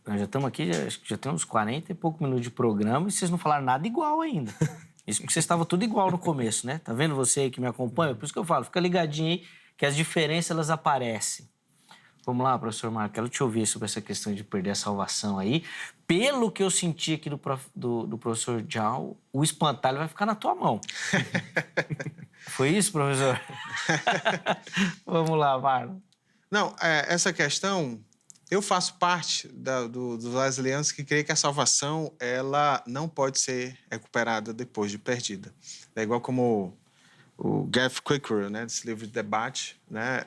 Nós já estamos aqui, acho que já tem uns 40 e poucos minutos de programa e vocês não falaram nada igual ainda. Isso porque vocês estavam tudo igual no começo, né? Tá vendo você aí que me acompanha? Por isso que eu falo, fica ligadinho aí que as diferenças elas aparecem. Vamos lá, professor Marco, quero te ouvir sobre essa questão de perder a salvação aí. Pelo que eu senti aqui do professor Jal, o espantalho vai ficar na tua mão. Foi isso, professor? Vamos lá, Marlon. Não, essa questão, eu faço parte dos wesleyanos que creem que a salvação ela não pode ser recuperada depois de perdida. É igual como o Jeff Quicker, né, desse livro de debate, né,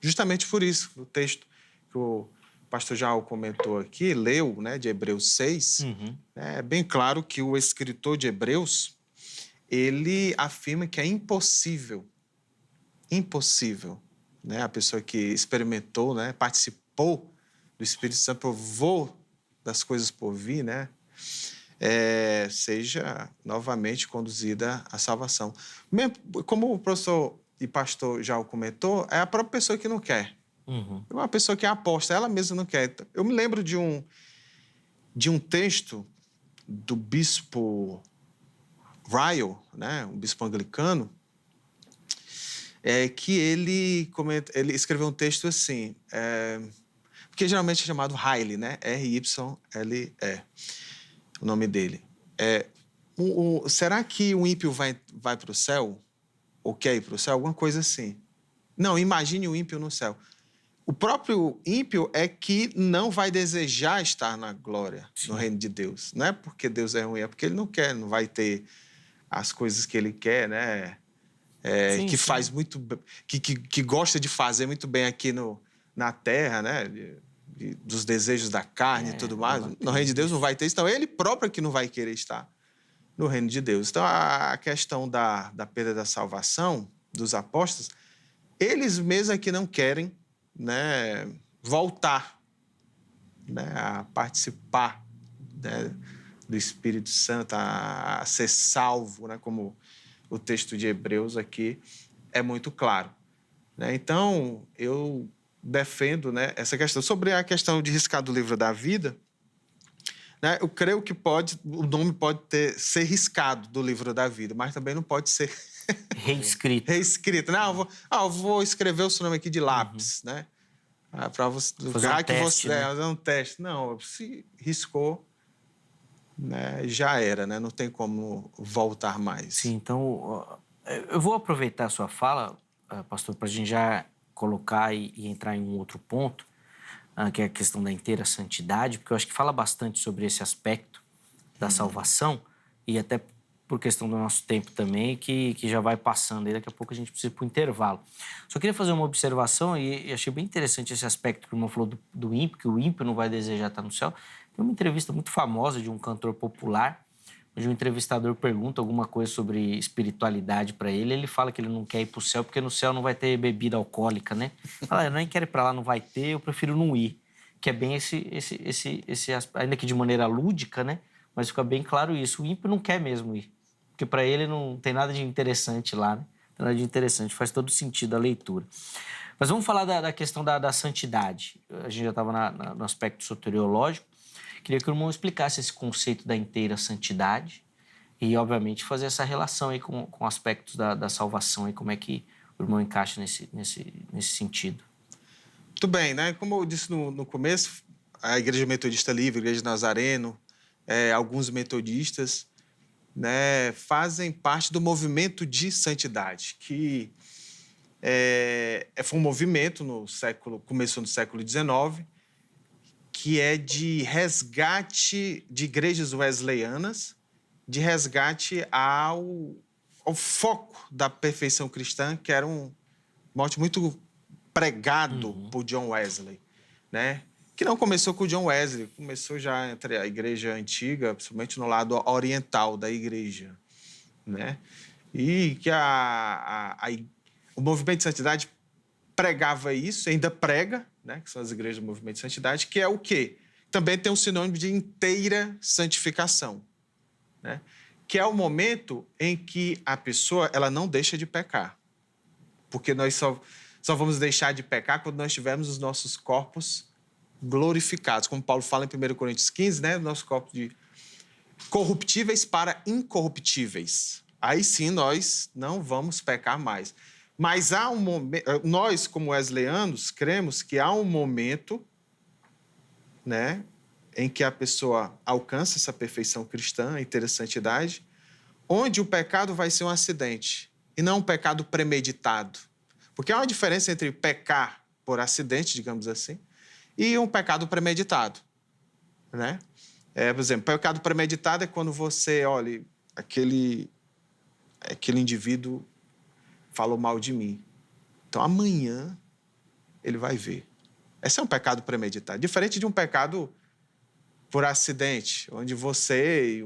justamente por isso, o texto que o pastor João comentou aqui, leu, né, de Hebreus 6, é bem claro que o escritor de Hebreus, ele afirma que é impossível, né, a pessoa que experimentou, né, participou do Espírito Santo, provou das coisas por vir, né, seja novamente conduzida à salvação. Mesmo, como o professor e pastor já comentou, é a própria pessoa que não quer. É uma pessoa que é aposta, ela mesma não quer. Eu me lembro de um texto do bispo Ryle, né, um bispo anglicano, que ele escreveu um texto assim, porque geralmente é chamado Riley, né? R-Y-L-E, o nome dele. Será que o ímpio vai para o céu? Ou quer ir para o céu? Alguma coisa assim. Não, imagine o ímpio no céu. O próprio ímpio é que não vai desejar estar na glória, no reino de Deus. Não é porque Deus é ruim, é porque ele não quer, não vai ter as coisas que ele quer, né? Faz muito... Que gosta de fazer muito bem aqui na terra, né? Dos desejos da carne e tudo mais. No reino de Deus não vai ter isso. Então, ele próprio que não vai querer estar no reino de Deus. Então, a questão da perda da salvação dos apóstolos, eles mesmos aqui não querem, né, voltar, né, a participar, né, do Espírito Santo, a ser salvo, né, como o texto de Hebreus aqui é muito claro, né? Então, eu defendo, né, essa questão. Sobre a questão de riscar do livro da vida, né, eu creio que o nome pode ser riscado do livro da vida, mas também não pode ser reescrito. Não, eu vou escrever o seu nome aqui de lápis, né? Para você fazer um teste. Não, se riscou, né, já era, né? Não tem como voltar mais. Sim, então eu vou aproveitar a sua fala, pastor, para a gente já colocar e entrar em um outro ponto, que é a questão da inteira santidade, porque eu acho que fala bastante sobre esse aspecto da salvação, e até por questão do nosso tempo também, que já vai passando, e daqui a pouco a gente precisa ir para o intervalo. Só queria fazer uma observação, e achei bem interessante esse aspecto que o irmão falou do ímpio, que o ímpio não vai desejar estar no céu. Tem uma entrevista muito famosa de um cantor popular, onde um entrevistador pergunta alguma coisa sobre espiritualidade para ele, ele fala que ele não quer ir para o céu porque no céu não vai ter bebida alcoólica, né? Fala, eu nem quero ir para lá, não vai ter, eu prefiro não ir. Que é bem esse ainda que de maneira lúdica, né? Mas fica bem claro isso, o ímpio não quer mesmo ir, porque para ele não tem nada de interessante lá, né? Não tem nada de interessante, faz todo sentido a leitura. Mas vamos falar da questão da santidade. A gente já estava no aspecto soteriológico. Queria que o irmão explicasse esse conceito da inteira santidade e, obviamente, fazer essa relação aí com aspectos da salvação e como é que o irmão encaixa nesse sentido. Muito bem, né? Como eu disse no começo, a Igreja Metodista Livre, a Igreja Nazareno, alguns metodistas, né, fazem parte do movimento de santidade, que foi um movimento começou no século XIX, que é de resgate de igrejas wesleyanas, de resgate ao foco da perfeição cristã, que era um mote muito pregado por John Wesley, né? Que não começou com o John Wesley, começou já entre a igreja antiga, principalmente no lado oriental da igreja, né? E que o movimento de santidade pregava isso, ainda prega, né, que são as igrejas do movimento de santidade, que é o quê? Também tem um sinônimo de inteira santificação, né? Que é o momento em que a pessoa ela não deixa de pecar. Porque nós só vamos deixar de pecar quando nós tivermos os nossos corpos glorificados. Como Paulo fala em 1 Coríntios 15, né? Nossos corpos de corruptíveis para incorruptíveis. Aí sim nós não vamos pecar mais. Mas há um momento, nós, como wesleyanos, cremos que há um momento, né, em que a pessoa alcança essa perfeição cristã, a inteira santidade, onde o pecado vai ser um acidente e não um pecado premeditado. Porque há uma diferença entre pecar por acidente, digamos assim, e um pecado premeditado, né? Por exemplo, pecado premeditado é quando você, olha, aquele indivíduo falou mal de mim. Então, amanhã ele vai ver. Esse é um pecado premeditado. Diferente de um pecado por acidente, onde você,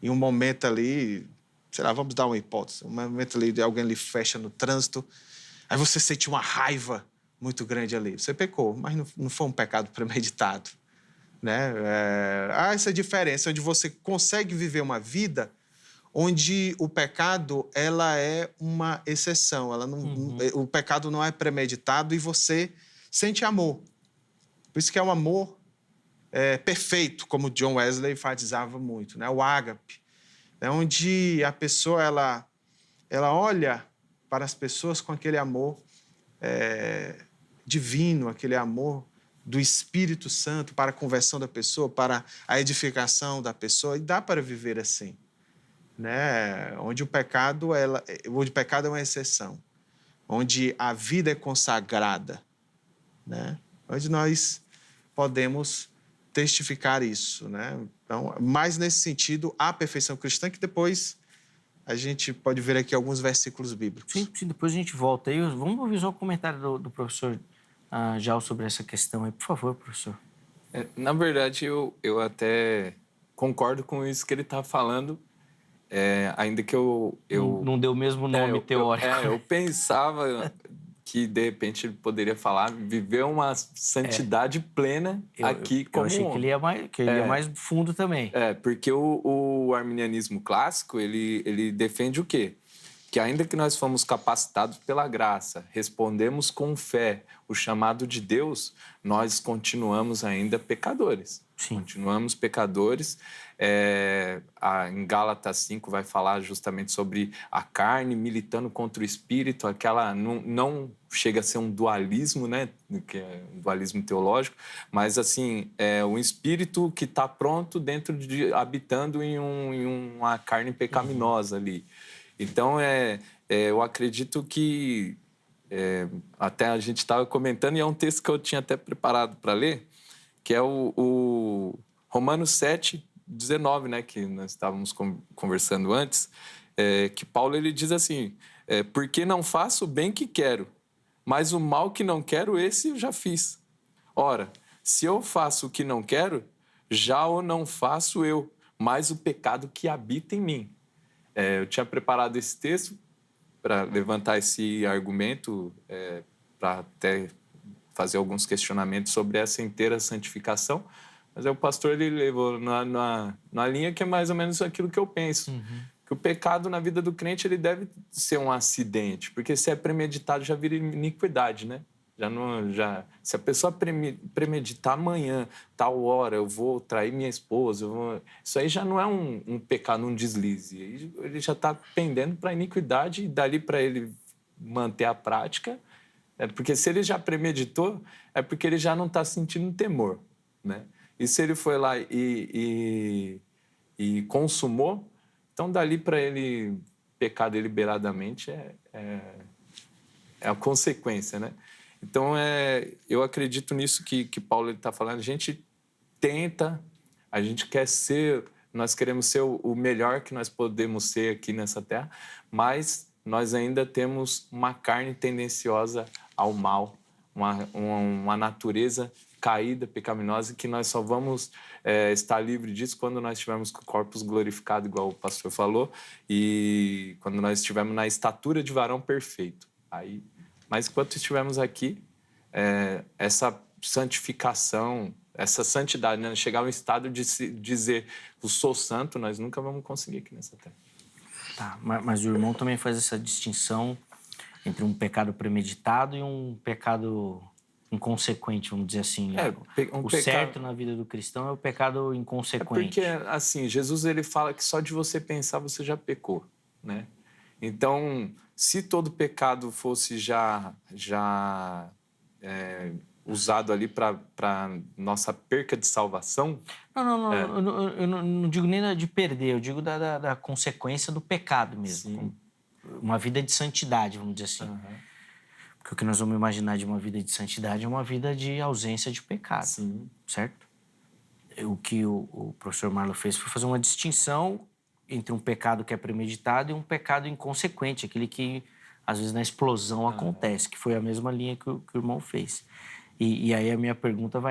em um momento ali, sei lá, vamos dar uma hipótese, um momento ali de alguém lhe fecha no trânsito, aí você sente uma raiva muito grande ali. Você pecou, mas não foi um pecado premeditado, né? Há essa diferença, onde você consegue viver uma vida onde o pecado, ela é uma exceção. O pecado não é premeditado e você sente amor. Por isso que é um amor perfeito, como John Wesley enfatizava muito, né? O ágape, né? Onde a pessoa ela olha para as pessoas com aquele amor divino, aquele amor do Espírito Santo para a conversão da pessoa, para a edificação da pessoa, e dá para viver assim, né? Onde o pecado é uma exceção, onde a vida é consagrada, né? Onde nós podemos testificar isso, né? Então, mais nesse sentido, a perfeição cristã, que depois a gente pode ver aqui alguns versículos bíblicos. Sim, depois a gente volta aí. Vamos ouvir só o comentário do professor Jal sobre essa questão aí. Por favor, professor. Na verdade, eu até concordo com isso que ele está falando, ainda que eu Não deu o mesmo nome teórico. Eu pensava que, de repente, ele poderia falar, viver uma santidade plena aqui como eu achei que ele ia mais fundo também. Porque o arminianismo clássico, ele defende o quê? Que ainda que nós fomos capacitados pela graça, respondemos com fé o chamado de Deus, nós continuamos ainda pecadores. Sim. Continuamos pecadores. Em Gálatas 5 vai falar justamente sobre a carne militando contra o espírito, aquela não chega a ser um dualismo, né, que é um dualismo teológico, mas assim, um espírito que está pronto habitando em uma carne pecaminosa ali. Então, eu acredito que até a gente estava comentando, e é um texto que eu tinha até preparado para ler, que é o Romanos 7, 19, né, que nós estávamos conversando antes, que Paulo ele diz assim, porque não faço o bem que quero, mas o mal que não quero, esse eu já fiz. Ora, se eu faço o que não quero, já o não faço eu, mas o pecado que habita em mim. Eu tinha preparado esse texto para levantar esse argumento, para até fazer alguns questionamentos sobre essa inteira santificação, mas o pastor ele levou na linha que é mais ou menos aquilo que eu penso, que o pecado na vida do crente ele deve ser um acidente, porque se é premeditado já vira iniquidade, né? Se a pessoa premeditar amanhã, tal hora, eu vou trair minha esposa, isso aí já não é um pecado, um deslize. Ele já está pendendo para a iniquidade e dali para ele manter a prática. Porque se ele já premeditou, é porque ele já não está sentindo temor, né? E se ele foi lá e consumou, então dali para ele pecar deliberadamente é a consequência, né? Então, eu acredito nisso que Paulo está falando. A gente tenta, a gente quer ser, nós queremos ser o melhor que nós podemos ser aqui nessa terra, mas nós ainda temos uma carne tendenciosa ao mal, uma natureza caída, pecaminosa, que nós só vamos estar livre disso quando nós estivermos com o corpo glorificado, igual o pastor falou, e quando nós estivermos na estatura de varão perfeito. Mas enquanto estivermos aqui, essa santificação, essa santidade, né? Chegar ao estado de dizer eu sou santo, nós nunca vamos conseguir aqui nessa terra. Tá, mas o irmão também faz essa distinção entre um pecado premeditado e um pecado inconsequente, vamos dizer assim. Certo na vida do cristão é o pecado inconsequente. Porque, assim, Jesus ele fala que só de você pensar você já pecou, né? Então, se todo pecado fosse já usado ali para nossa perca de salvação... Não. Eu não digo nem de perder, eu digo da consequência do pecado mesmo. Sim. Uma vida de santidade, vamos dizer assim. Porque o que nós vamos imaginar de uma vida de santidade é uma vida de ausência de pecado, Sim. certo? O que o professor Marlon fez foi fazer uma distinção entre um pecado que é premeditado e um pecado inconsequente, aquele que, às vezes, na explosão acontece, que foi a mesma linha que o irmão fez. E aí a minha pergunta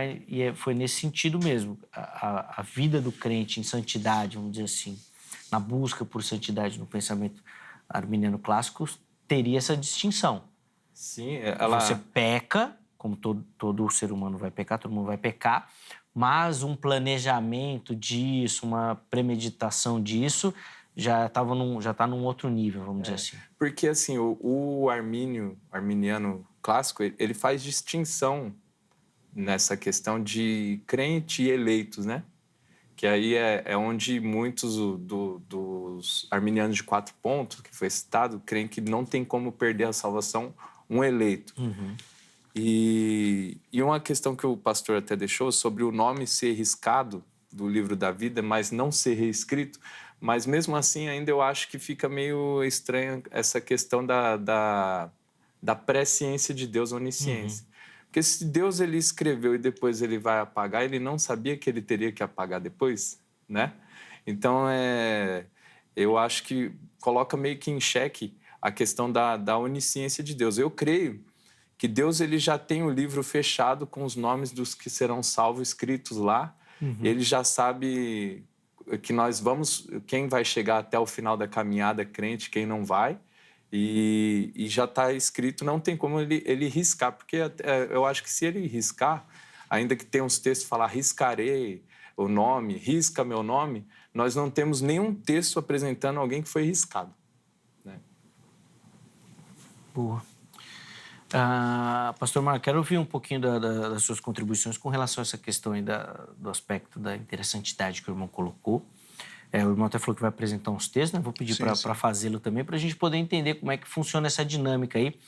foi nesse sentido mesmo. A vida do crente em santidade, vamos dizer assim, na busca por santidade no pensamento arminiano clássico, teria essa distinção. Sim, Você peca, como todo ser humano vai pecar, todo mundo vai pecar, mas um planejamento disso, uma premeditação disso, já está num outro nível, vamos dizer assim. Porque, assim, o arminiano clássico, ele faz distinção nessa questão de crente e eleitos, né? Que aí é onde muitos dos arminianos de 4 pontos, que foi citado, creem que não tem como perder a salvação um eleito. E uma questão que o pastor até deixou sobre o nome ser riscado do livro da vida, mas não ser reescrito, mas mesmo assim ainda eu acho que fica meio estranha essa questão da presciência de Deus, onisciência. Porque se Deus ele escreveu e depois ele vai apagar, ele não sabia que ele teria que apagar depois, né? Então, eu acho que coloca meio que em xeque a questão da onisciência de Deus. Eu creio que Deus ele já tem o livro fechado com os nomes dos que serão salvos escritos lá. Ele já sabe que quem vai chegar até o final da caminhada crente, quem não vai. E já está escrito, não tem como ele riscar, porque eu acho que se ele riscar, ainda que tenha uns textos que falam riscarei o nome, risca meu nome, nós não temos nenhum texto apresentando alguém que foi riscado. Né? Boa. Pastor Marco, quero ouvir um pouquinho das suas contribuições com relação a essa questão aí do aspecto da interessantidade que o irmão colocou. O irmão até falou que vai apresentar uns textos, né? Vou pedir para fazê-lo também, para a gente poder entender como é que funciona essa dinâmica aí.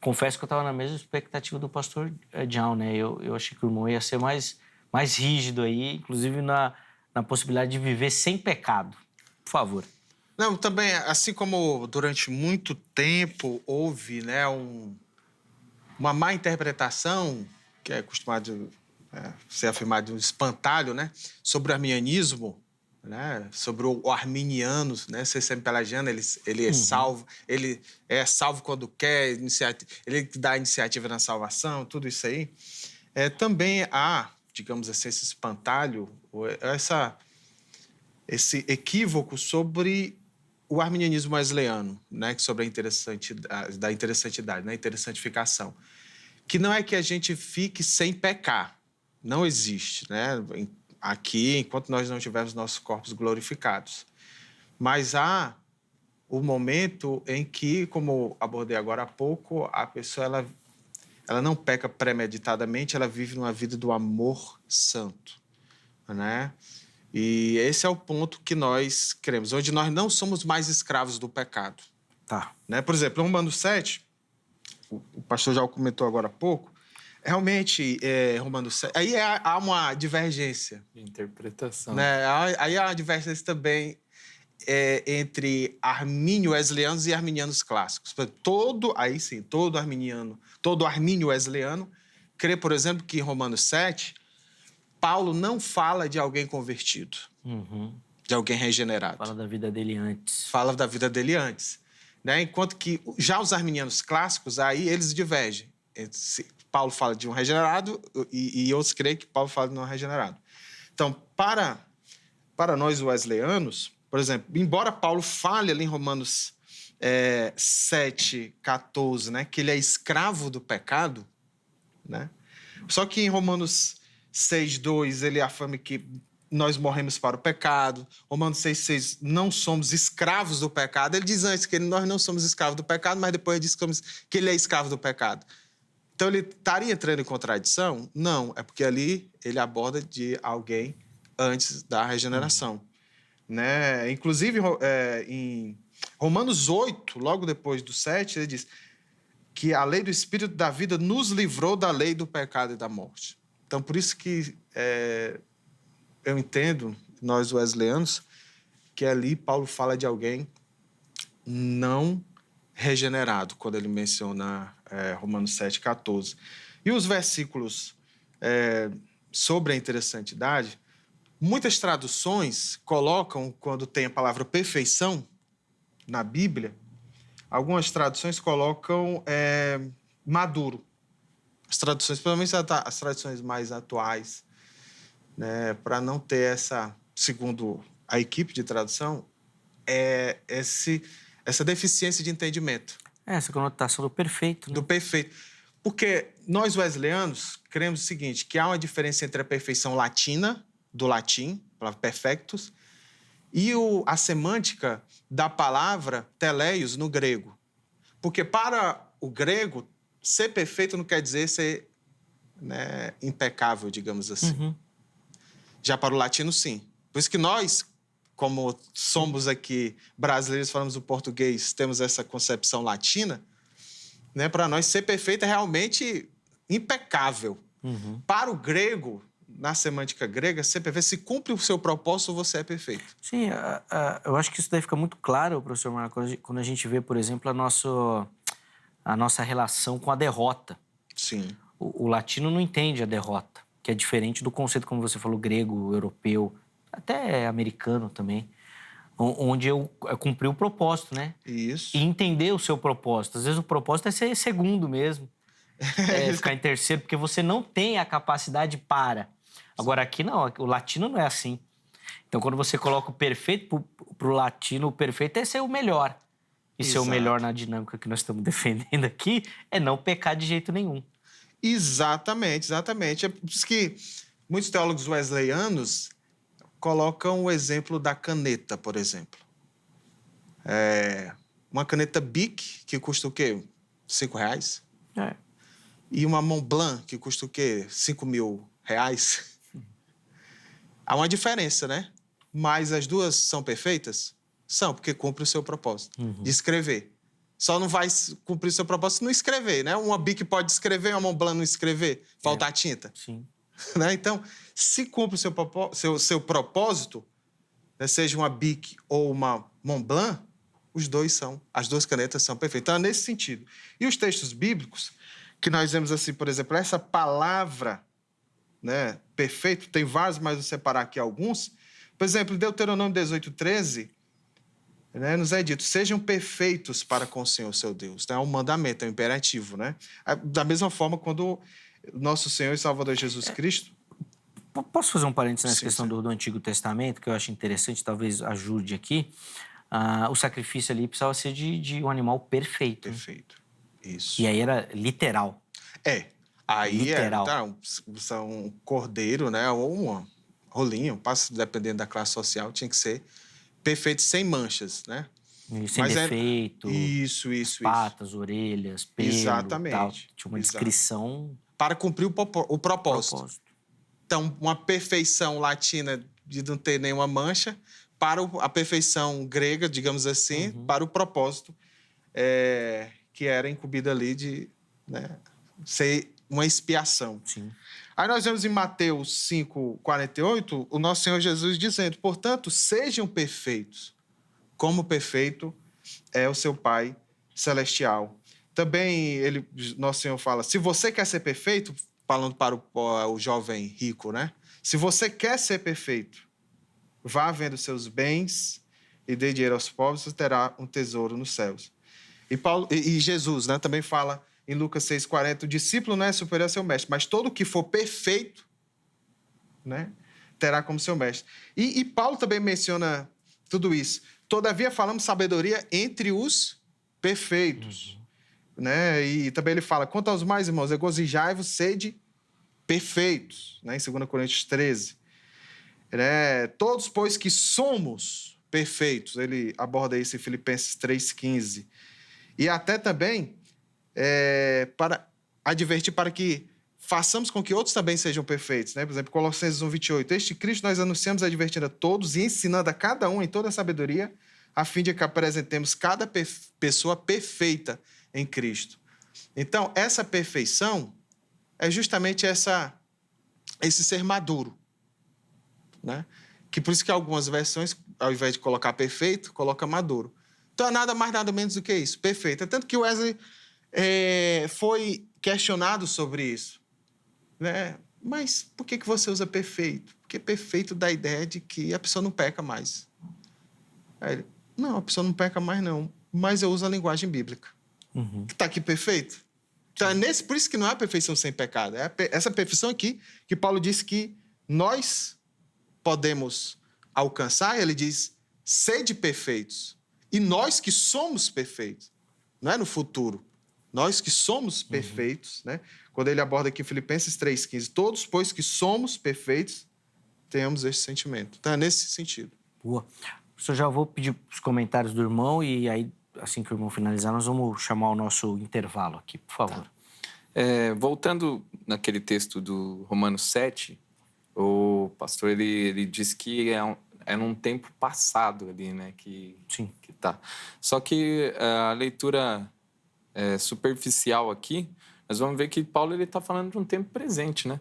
Confesso que eu estava na mesma expectativa do pastor John, né? Eu achei que o irmão ia ser mais rígido aí, inclusive na possibilidade de viver sem pecado. Por favor. Não, também, assim como durante muito tempo houve, né, uma má interpretação, que é costumado ser afirmado um espantalho, né, sobre o arminianismo, né, sobre o arminiano, né, ser semi-pelagiano, ele é salvo quando quer, ele dá a iniciativa na salvação, tudo isso aí. Também há, digamos assim, esse espantalho, esse equívoco sobre o arminianismo wesleyano, né, sobre a interessantidade, né, interessantificação, que não é que a gente fique sem pecar, não existe, né, aqui, enquanto nós não tivermos nossos corpos glorificados. Mas há o momento em que, como abordei agora há pouco, a pessoa ela não peca premeditadamente, ela vive numa vida do amor santo, né? E esse é o ponto que nós queremos, onde nós não somos mais escravos do pecado. Tá. Né? Por exemplo, em Romanos 7, o pastor já comentou agora há pouco, realmente, Romanos 7, aí há uma divergência. Interpretação. Né? Aí há uma divergência também entre armínio-wesleyanos e arminianos clássicos. Todo armínio-wesleyano crê, por exemplo, que em Romanos 7, Paulo não fala de alguém convertido, de alguém regenerado. Fala da vida dele antes. Fala da vida dele antes. Né? Enquanto que já os arminianos clássicos, aí eles divergem. Paulo fala de um regenerado e outros creem que Paulo fala de um regenerado. Então, para nós wesleyanos, por exemplo, embora Paulo fale ali em Romanos 7:14, né, que ele é escravo do pecado, né? Só que em Romanos 6:2 ele afirma que nós morremos para o pecado. Romanos 6:6, não somos escravos do pecado. Ele diz antes que nós não somos escravos do pecado, mas depois diz que ele é escravo do pecado. Então, ele estaria entrando em contradição? Não, é porque ali ele aborda de alguém antes da regeneração. Né? Inclusive, em Romanos 8, logo depois do 7, ele diz que a lei do Espírito da vida nos livrou da lei do pecado e da morte. Então, por isso que eu entendo, nós wesleyanos, que ali Paulo fala de alguém não regenerado, quando ele menciona Romanos 7,14. E os versículos sobre a interessantidade, muitas traduções colocam, quando tem a palavra perfeição na Bíblia, algumas traduções colocam maduro. As traduções, pelo menos as traduções mais atuais, né, para não ter essa, segundo a equipe de tradução, essa deficiência de entendimento. Essa conotação do perfeito, né? Do perfeito. Porque nós wesleyanos cremos o seguinte, que há uma diferença entre a perfeição latina, do latim, a palavra perfectus, e a semântica da palavra teleios no grego. Porque para o grego, ser perfeito não quer dizer ser, né, impecável, digamos assim. Uhum. Já para o latino, sim. Por isso que nós, como somos aqui brasileiros, falamos o português, temos essa concepção latina, né? Para nós, ser perfeito é realmente impecável. Uhum. Para o grego, na semântica grega, ser perfeito, se cumpre o seu propósito, você é perfeito. Sim, eu acho que isso daí fica muito claro, professor Marcos, quando a gente vê, por exemplo, a nossa relação com a derrota. Sim. O latino não entende a derrota, que é diferente do conceito, como você falou, grego, europeu, até americano também, onde eu cumpri o propósito, né? Isso. E entender o seu propósito. Às vezes o propósito é ser segundo mesmo, ficar em terceiro, porque você não tem a capacidade para. Agora, aqui não, o latino não é assim. Então, quando você coloca o perfeito, para o latino, o perfeito é ser o melhor. E ser o Exato. melhor na dinâmica que nós estamos defendendo aqui é não pecar de jeito nenhum. Exatamente, exatamente. É por isso que muitos teólogos wesleyanos colocam o exemplo da caneta, por exemplo. Uma caneta Bic, que custa o quê? R$5. E uma Montblanc, que custa o quê? R$5.000. Há uma diferença, né? Mas as duas são perfeitas? São, porque cumprem o seu propósito de escrever. Só não vai cumprir o seu propósito se não escrever, né? Uma Bic pode escrever, uma Montblanc não escrever, faltar tinta. Sim. Né? Então, se cumpre o seu propósito, né, seja uma Bic ou uma Montblanc, as duas canetas são perfeitas. Então, é nesse sentido. E os textos bíblicos, que nós vemos assim, por exemplo, essa palavra, né, perfeito, tem vários, mas vou separar aqui alguns. Por exemplo, em Deuteronômio 18:13, né, nos é dito, sejam perfeitos para com o Senhor, seu Deus. É um mandamento, é um imperativo, né? Da mesma forma, quando nosso Senhor e Salvador Jesus Cristo... Posso fazer um parênteses nessa Sim, questão sim. do Antigo Testamento, que eu acho interessante, talvez ajude aqui. O sacrifício ali precisava ser de um animal perfeito. Perfeito. Isso. E aí era literal. Aí Literal. um cordeiro, né? Ou um rolinho, dependendo da classe social, tinha que ser perfeito, sem manchas, né? E sem defeito. Isso. Patas, orelhas, pelo, Exatamente. tal. Tinha uma descrição. Para cumprir o propósito. Então, uma perfeição latina de não ter nenhuma mancha, para a perfeição grega, digamos assim, para o propósito que era incumbida ali de, né, ser uma expiação. Sim. Aí nós vemos em Mateus 5:48, o nosso Senhor Jesus dizendo, portanto, sejam perfeitos, como perfeito é o seu Pai Celestial. Também nosso Senhor fala, se você quer ser perfeito, falando para o jovem rico, né? Se você quer ser perfeito, vá vendo seus bens e dê dinheiro aos pobres, você terá um tesouro nos céus. E Jesus, né, também fala em Lucas 6:40, o discípulo não é superior ao seu mestre, mas todo que for perfeito, né, terá como seu mestre. E Paulo também menciona tudo isso. Todavia falamos sabedoria entre os perfeitos. Né? E também ele fala, quanto aos mais irmãos, regozijai-vos, sede perfeitos, né? Em 2 Coríntios 13. Né? Todos, pois, que somos perfeitos, ele aborda isso em Filipenses 3:15. E até também para advertir para que façamos com que outros também sejam perfeitos. Né? Por exemplo, Colossenses 1:28. Este Cristo nós anunciamos advertindo a todos e ensinando a cada um em toda a sabedoria, a fim de que apresentemos cada pessoa perfeita em Cristo. Então, essa perfeição é justamente esse ser maduro. Né? Que por isso que algumas versões, ao invés de colocar perfeito, coloca maduro. Então é nada mais, nada menos do que isso. Perfeito. É tanto que Wesley foi questionado sobre isso. Né? Mas por que você usa perfeito? Porque perfeito dá a ideia de que a pessoa não peca mais. Aí ele, não, a pessoa não peca mais, não. Mas eu uso a linguagem bíblica. Que está aqui perfeito. Então, por isso que não é a perfeição sem pecado. É essa perfeição aqui que Paulo disse que nós podemos alcançar. Ele diz, sede perfeitos. E nós que somos perfeitos. Não é no futuro. Nós que somos perfeitos, né? Quando ele aborda aqui Filipenses 3,15, todos, pois que somos perfeitos, tenhamos esse sentimento. Então, é nesse sentido. Boa. Professor, já vou pedir os comentários do irmão e aí, assim que o irmão finalizar, nós vamos chamar o nosso intervalo aqui, por favor. Tá. Voltando naquele texto do Romanos 7, o pastor ele diz que é num tempo passado ali, né? Sim. Que tá. Só que a leitura superficial aqui, nós vamos ver que Paulo ele está falando de um tempo presente, né?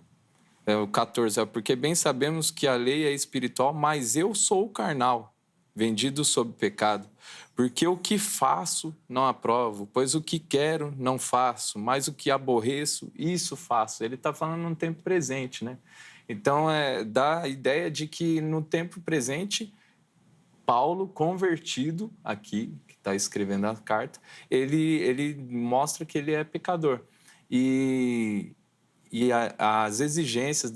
O 14, porque bem sabemos que a lei é espiritual, mas eu sou carnal, vendido sob pecado. Porque o que faço não aprovo, pois o que quero não faço, mas o que aborreço, isso faço. Ele está falando num tempo presente, né? Então, dá a ideia de que no tempo presente, Paulo, convertido aqui, que está escrevendo a carta, ele mostra que ele é pecador. E as exigências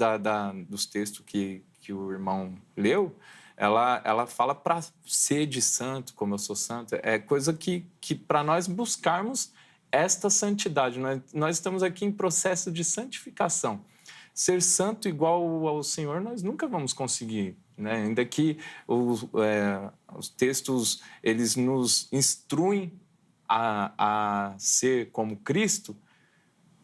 dos textos que o irmão leu, ela fala para ser de santo, como eu sou santo. É coisa que para nós buscarmos esta santidade. Nós estamos aqui em processo de santificação. Ser santo igual ao Senhor, nós nunca vamos conseguir, né? Ainda que os textos eles nos instruem a ser como Cristo,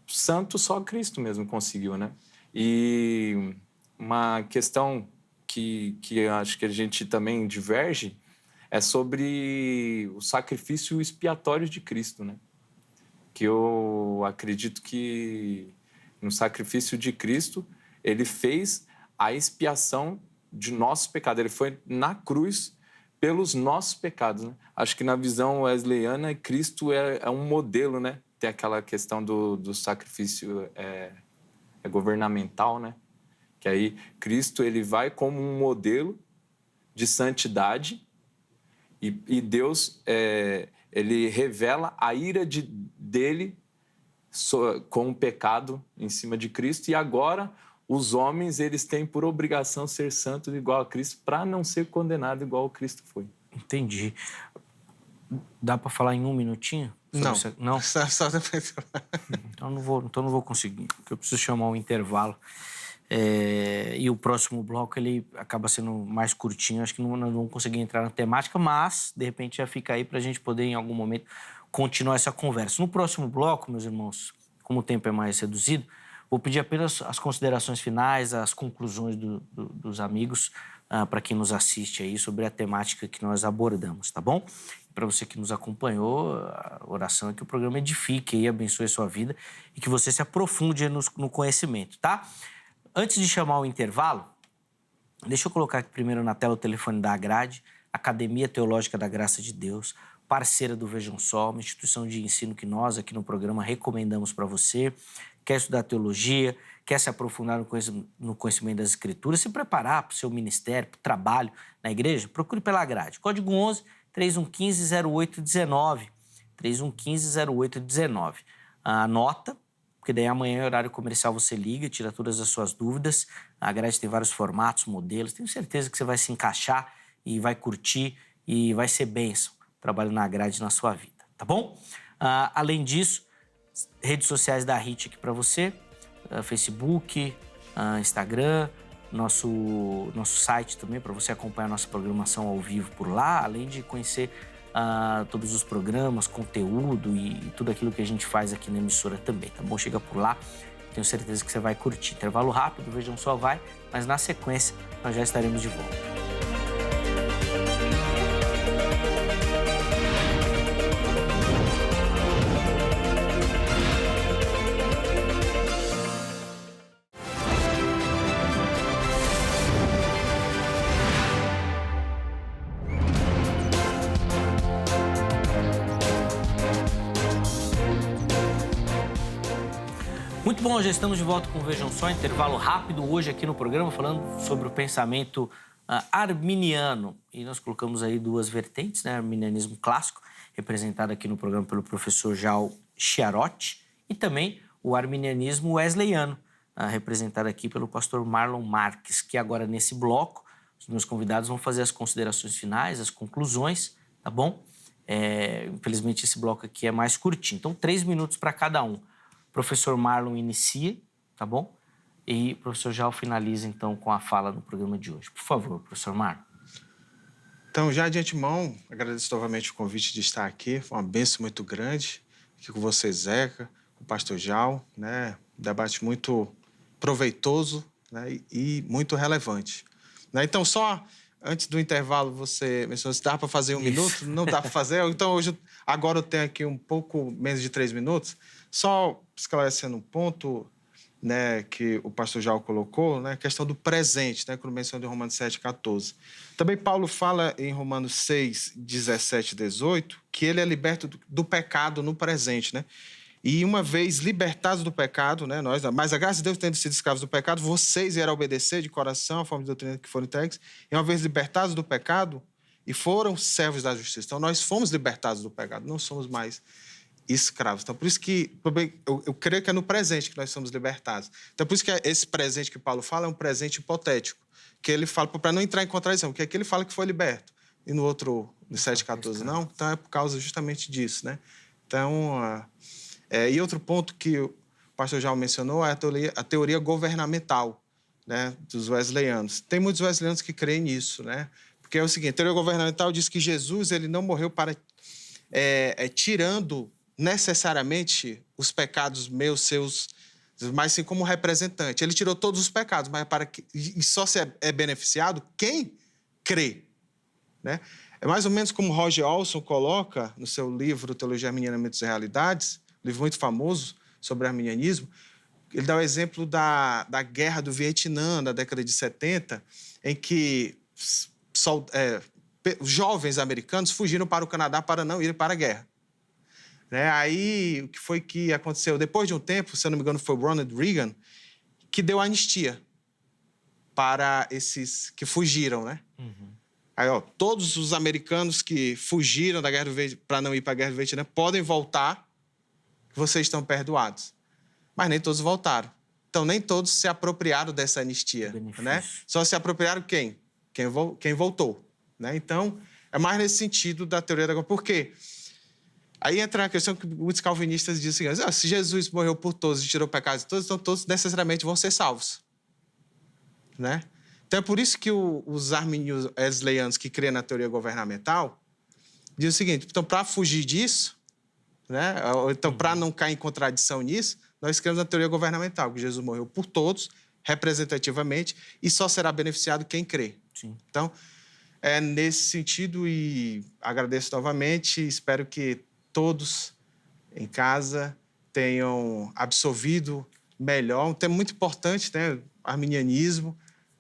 santo só Cristo mesmo conseguiu, né? E uma questão que eu acho que a gente também diverge é sobre o sacrifício expiatório de Cristo, né? Que eu acredito que no sacrifício de Cristo ele fez a expiação de nossos pecados. Ele foi na cruz pelos nossos pecados, né? Acho que na visão wesleyana, Cristo é um modelo, né? Tem aquela questão do sacrifício governamental, né? Que aí Cristo ele vai como um modelo de santidade e Deus ele revela a ira dele com o pecado em cima de Cristo. E agora os homens eles têm por obrigação ser santos igual a Cristo para não ser condenado igual a Cristo foi. Entendi. Dá para falar em um minutinho? Não. Só depois. Então não vou conseguir, porque eu preciso chamar um intervalo. E o próximo bloco ele acaba sendo mais curtinho. Acho que nós não vamos conseguir entrar na temática, mas de repente já fica aí para a gente poder em algum momento continuar essa conversa. No próximo bloco, meus irmãos, como o tempo é mais reduzido, vou pedir apenas as considerações finais, as conclusões dos amigos para quem nos assiste aí sobre a temática que nós abordamos, tá bom? Para você que nos acompanhou, a oração é que o programa edifique e abençoe a sua vida e que você se aprofunde no conhecimento, tá? Antes de chamar o intervalo, deixa eu colocar aqui primeiro na tela o telefone da Agrade, Academia Teológica da Graça de Deus, parceira do Vejam Só, uma instituição de ensino que nós aqui no programa recomendamos para você. Quer estudar teologia, quer se aprofundar no conhecimento das Escrituras, se preparar para o seu ministério, para o trabalho na igreja, procure pela Agrade. Código 11 3115-0819. 3115-0819. Anota, porque daí amanhã é horário comercial, você liga, tira todas as suas dúvidas. A Grade tem vários formatos, modelos. Tenho certeza que você vai se encaixar e vai curtir e vai ser bênção o trabalho na Grade na sua vida, tá bom? Além disso, redes sociais da HIT aqui para você, Facebook, Instagram, nosso site também para você acompanhar a nossa programação ao vivo por lá, além de conhecer todos os programas, conteúdo e tudo aquilo que a gente faz aqui na emissora também, tá bom? Chega por lá, tenho certeza que você vai curtir. Intervalo rápido, Vejam Só vai, mas na sequência nós já estaremos de volta. Bom, já estamos de volta com o Vejam Só, intervalo rápido hoje aqui no programa, falando sobre o pensamento arminiano. E nós colocamos aí duas vertentes, né? Arminianismo clássico, representado aqui no programa pelo professor Jal Chiarotti, e também o arminianismo wesleyano, representado aqui pelo pastor Marlon Marques, que agora nesse bloco, os meus convidados vão fazer as considerações finais, as conclusões, tá bom? Infelizmente esse bloco aqui é mais curtinho, então 3 minutos para cada um. O professor Marlon inicia, tá bom? E o professor Jal finaliza então com a fala no programa de hoje. Por favor, professor Marlon. Então, já de antemão, agradeço novamente o convite de estar aqui. Foi uma bênção muito grande aqui com você, Zeca, com o pastor Jal, né? Um debate muito proveitoso, né? E muito relevante. Né? Então, só antes do intervalo, você mencionou se dá para fazer 1 minuto, não dá para fazer. Então, agora eu tenho aqui um pouco menos de 3 minutos. Só esclarecendo um ponto, né, que o pastor Jal colocou, né, a questão do presente, né, quando mencionou em Romanos 7,14. Também Paulo fala em Romanos 6, 17 e 18, que ele é liberto do pecado no presente, né? E uma vez libertados do pecado, né, nós, mas a graça de Deus tendo sido escravos do pecado, vocês vieram obedecer de coração a forma de doutrina que foram entregues, e uma vez libertados do pecado, e foram servos da justiça. Então, nós fomos libertados do pecado, não somos mais escravos. Então, por isso que eu creio que é no presente que nós somos libertados. Então, por isso que esse presente que Paulo fala é um presente hipotético, que ele fala para não entrar em contradição, porque aqui ele fala que foi liberto, e no outro, no 7,14, não. Então, é por causa justamente disso, né? Então, e outro ponto que o pastor Jal mencionou é a teoria governamental, né, dos wesleyanos. Tem muitos wesleyanos que creem nisso, né? Porque é o seguinte, a teoria governamental diz que Jesus ele não morreu para tirando necessariamente os pecados meus, seus, mas sim como representante. Ele tirou todos os pecados, mas e só se é beneficiado quem crê, né? É mais ou menos como Roger Olson coloca no seu livro Teologia Arminiana, Mitos e Realidades, um livro muito famoso sobre arminianismo. Ele dá o exemplo da guerra do Vietnã, na década de 70, em que jovens americanos fugiram para o Canadá para não ir para a guerra. Né? Aí, o que foi que aconteceu? Depois de um tempo, se eu não me engano, foi o Ronald Reagan, que deu anistia para esses que fugiram, né? Uhum. Aí, todos os americanos que fugiram da guerra do Vietnã para não ir para a guerra do Vietnã podem voltar, vocês estão perdoados. Mas nem todos voltaram. Então, nem todos se apropriaram dessa anistia, né? Só se apropriaram quem? Quem voltou, né? Então, é mais nesse sentido da teoria da... Por quê? Aí entra a questão que muitos calvinistas dizem assim, se Jesus morreu por todos e tirou o pecado de todos, então todos necessariamente vão ser salvos, né? Então é por isso que os arminianos wesleyanos que creem na teoria governamental dizem o seguinte, então para fugir disso, né? Ou então para não cair em contradição nisso, nós cremos na teoria governamental, que Jesus morreu por todos, representativamente, e só será beneficiado quem crê. Sim. Então, é nesse sentido e agradeço novamente, espero que todos em casa tenham absorvido melhor. Um tema muito importante, né? Arminianismo,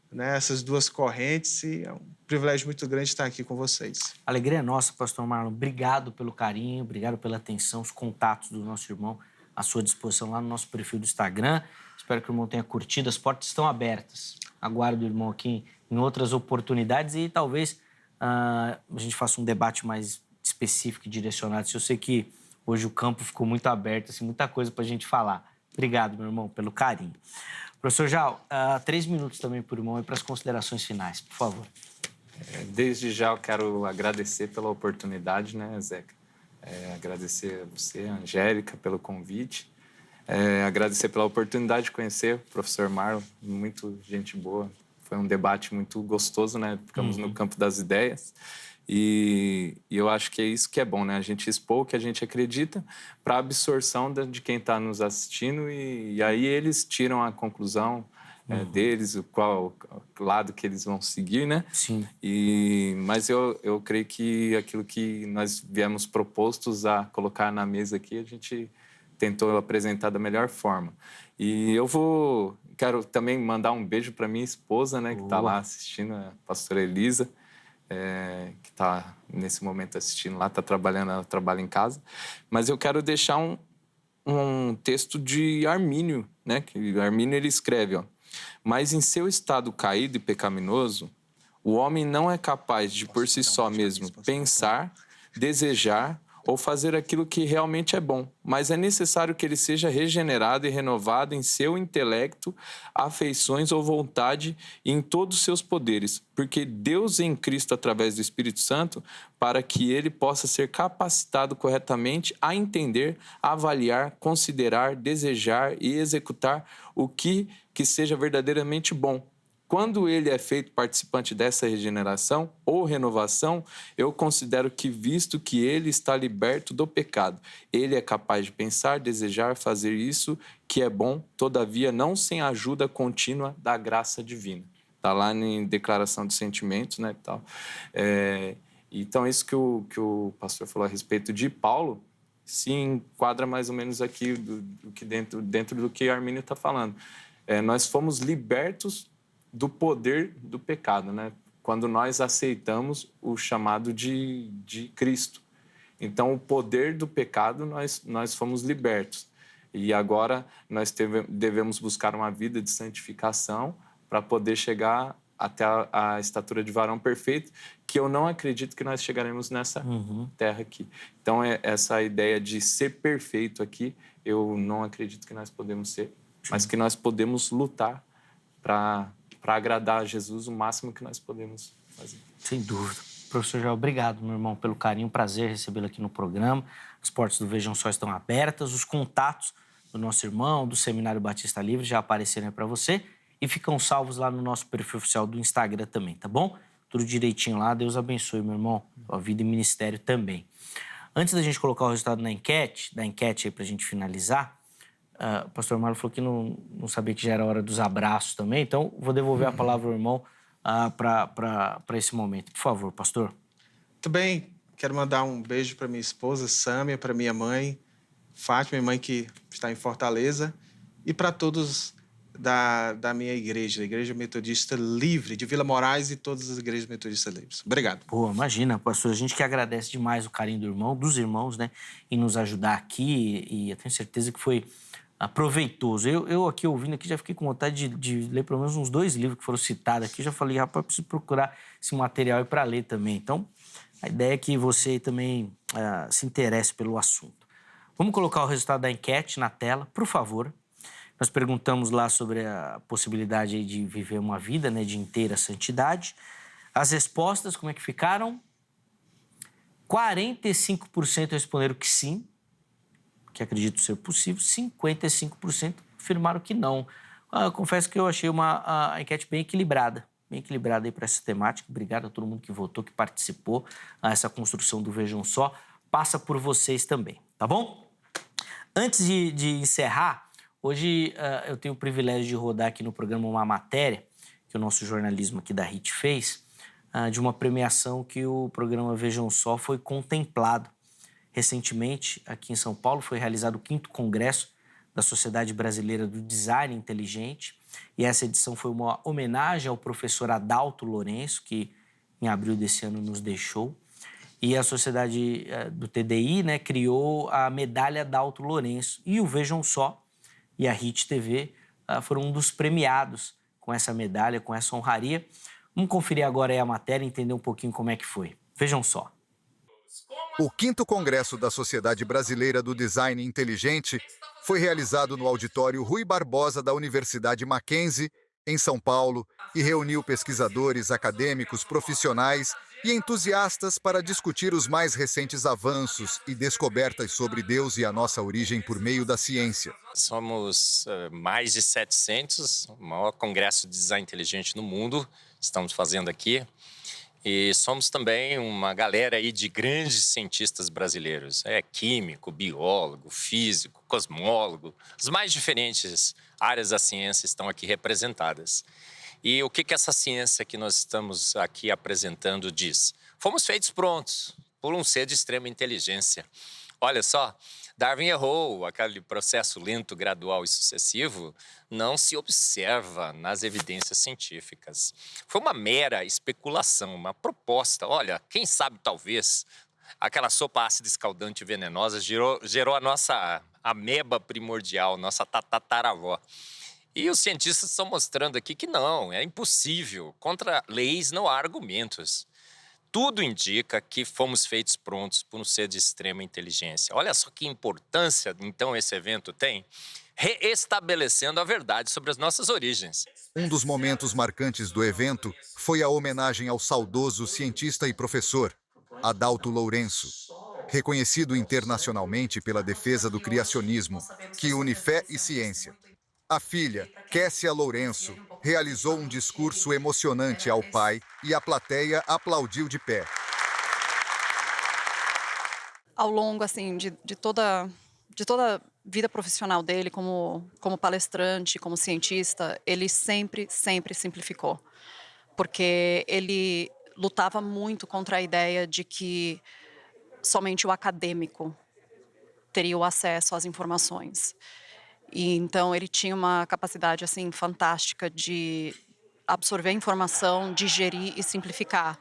né? Essas duas correntes, e é um privilégio muito grande estar aqui com vocês. A alegria é nossa, pastor Marlon. Obrigado pelo carinho, obrigado pela atenção, os contatos do nosso irmão à sua disposição lá no nosso perfil do Instagram. Espero que o irmão tenha curtido. As portas estão abertas. Aguardo o irmão aqui em outras oportunidades e talvez a gente faça um debate mais específico e direcionado. Eu sei que hoje o campo ficou muito aberto, assim, muita coisa para a gente falar. Obrigado, meu irmão, pelo carinho. Professor Jal, 3 minutos também para o irmão e para as considerações finais, por favor. Desde já eu quero agradecer pela oportunidade, né, Zeca? Agradecer a você, a Angélica, pelo convite. Agradecer pela oportunidade de conhecer o professor Marlon, muito gente boa. Foi um debate muito gostoso, né? Ficamos no campo das ideias. E eu acho que é isso que é bom, né? A gente expor o que a gente acredita para a absorção de quem está nos assistindo e aí eles tiram a conclusão deles, qual lado que eles vão seguir, né? Sim. Mas eu creio que aquilo que nós viemos propostos a colocar na mesa aqui, a gente tentou apresentar da melhor forma. E quero também mandar um beijo para minha esposa, né? Que está lá assistindo, a pastora Elisa. Que está nesse momento assistindo lá, está trabalhando, ela trabalha em casa. Mas eu quero deixar um texto de Armínio, né? Que Armínio ele escreve, ó: mas em seu estado caído e pecaminoso, o homem não é capaz de por si só mesmo pensar, desejar ou fazer aquilo que realmente é bom, mas é necessário que ele seja regenerado e renovado em seu intelecto, afeições ou vontade e em todos os seus poderes, porque Deus em Cristo, através do Espírito Santo, para que ele possa ser capacitado corretamente a entender, avaliar, considerar, desejar e executar o que seja verdadeiramente bom. Quando ele é feito participante dessa regeneração ou renovação, eu considero que, visto que ele está liberto do pecado, ele é capaz de pensar, desejar, fazer isso que é bom, todavia não sem a ajuda contínua da graça divina. Está lá em Declaração de Sentimentos, né, tal. Então, isso que o pastor falou a respeito de Paulo se enquadra mais ou menos aqui dentro do que Armínio está falando. Nós fomos libertos do poder do pecado, né? Quando nós aceitamos o chamado de Cristo. Então, o poder do pecado, nós fomos libertos. E agora nós devemos buscar uma vida de santificação para poder chegar até a estatura de varão perfeito, que eu não acredito que nós chegaremos nessa terra aqui. Então, essa ideia de ser perfeito aqui, eu não acredito que nós podemos ser, mas que nós podemos lutar para agradar a Jesus o máximo que nós podemos fazer. Sem dúvida. Professor Joel, obrigado, meu irmão, pelo carinho. Prazer recebê-lo aqui no programa. As portas do Vejam Só estão abertas. Os contatos do nosso irmão, do Seminário Batista Livre, já apareceram para você e ficam salvos lá no nosso perfil oficial do Instagram também, tá bom? Tudo direitinho lá. Deus abençoe, meu irmão, a vida e ministério também. Antes da gente colocar o resultado da enquete aí para a gente finalizar, o pastor Marlon falou que não sabia que já era hora dos abraços também, então vou devolver a palavra ao irmão para esse momento. Por favor, pastor. Muito bem. Quero mandar um beijo para minha esposa, Sâmia, para minha mãe, Fátima, minha mãe que está em Fortaleza, e para todos da minha igreja, a Igreja Metodista Livre, de Vila Moraes e todas as igrejas metodistas livres. Obrigado. Pô, imagina, pastor, a gente que agradece demais o carinho do irmão, dos irmãos, né, em nos ajudar aqui, e eu tenho certeza que foi proveitoso. Eu aqui ouvindo aqui já fiquei com vontade de ler pelo menos uns 2 livros que foram citados aqui. Já falei, rapaz, preciso procurar esse material aí para ler também. Então, a ideia é que você também se interesse pelo assunto. Vamos colocar o resultado da enquete na tela, por favor. Nós perguntamos lá sobre a possibilidade de viver uma vida, né, de inteira santidade. As respostas, como é que ficaram? 45% responderam que sim, que acredito ser possível, 55% afirmaram que não. Eu confesso que eu achei uma enquete bem equilibrada aí para essa temática. Obrigado a todo mundo que votou, que participou. Essa construção do Vejam Só passa por vocês também, tá bom? Antes de encerrar, hoje eu tenho o privilégio de rodar aqui no programa uma matéria que o nosso jornalismo aqui da HIT fez, de uma premiação que o programa Vejam Só foi contemplado. Recentemente, aqui em São Paulo, foi realizado o 5º Congresso da Sociedade Brasileira do Design Inteligente. E essa edição foi uma homenagem ao professor Adalto Lourenço, que em abril desse ano nos deixou. E a Sociedade do TDI, né, criou a medalha Adalto Lourenço. E o Vejam Só e a HIT TV foram um dos premiados com essa medalha, com essa honraria. Vamos conferir agora aí a matéria e entender um pouquinho como é que foi. Vejam só. O 5º Congresso da Sociedade Brasileira do Design Inteligente foi realizado no auditório Rui Barbosa da Universidade Mackenzie, em São Paulo, e reuniu pesquisadores, acadêmicos, profissionais e entusiastas para discutir os mais recentes avanços e descobertas sobre Deus e a nossa origem por meio da ciência. Somos mais de 700, o maior congresso de design inteligente no mundo, estamos fazendo aqui. E somos também uma galera aí de grandes cientistas brasileiros. Químico, biólogo, físico, cosmólogo. As mais diferentes áreas da ciência estão aqui representadas. E o que essa ciência que nós estamos aqui apresentando diz? Fomos feitos prontos por um ser de extrema inteligência. Olha só, Darwin errou, aquele processo lento, gradual e sucessivo não se observa nas evidências científicas. Foi uma mera especulação, uma proposta. Olha, quem sabe talvez aquela sopa ácida escaldante e venenosa gerou a nossa ameba primordial, nossa tataravó. E os cientistas estão mostrando aqui que não, é impossível. Contra leis não há argumentos. Tudo indica que fomos feitos prontos por um ser de extrema inteligência. Olha só que importância, então, esse evento tem, reestabelecendo a verdade sobre as nossas origens. Um dos momentos marcantes do evento foi a homenagem ao saudoso cientista e professor, Adalto Lourenço, reconhecido internacionalmente pela defesa do criacionismo, que une fé e ciência. A filha, Kessia Lourenço, realizou um discurso emocionante ao pai e a plateia aplaudiu de pé. Ao longo, assim, de toda a vida profissional dele, como palestrante, como cientista, ele sempre simplificou. Porque ele lutava muito contra a ideia de que somente o acadêmico teria o acesso às informações. E então ele tinha uma capacidade assim fantástica de absorver a informação, digerir e simplificar.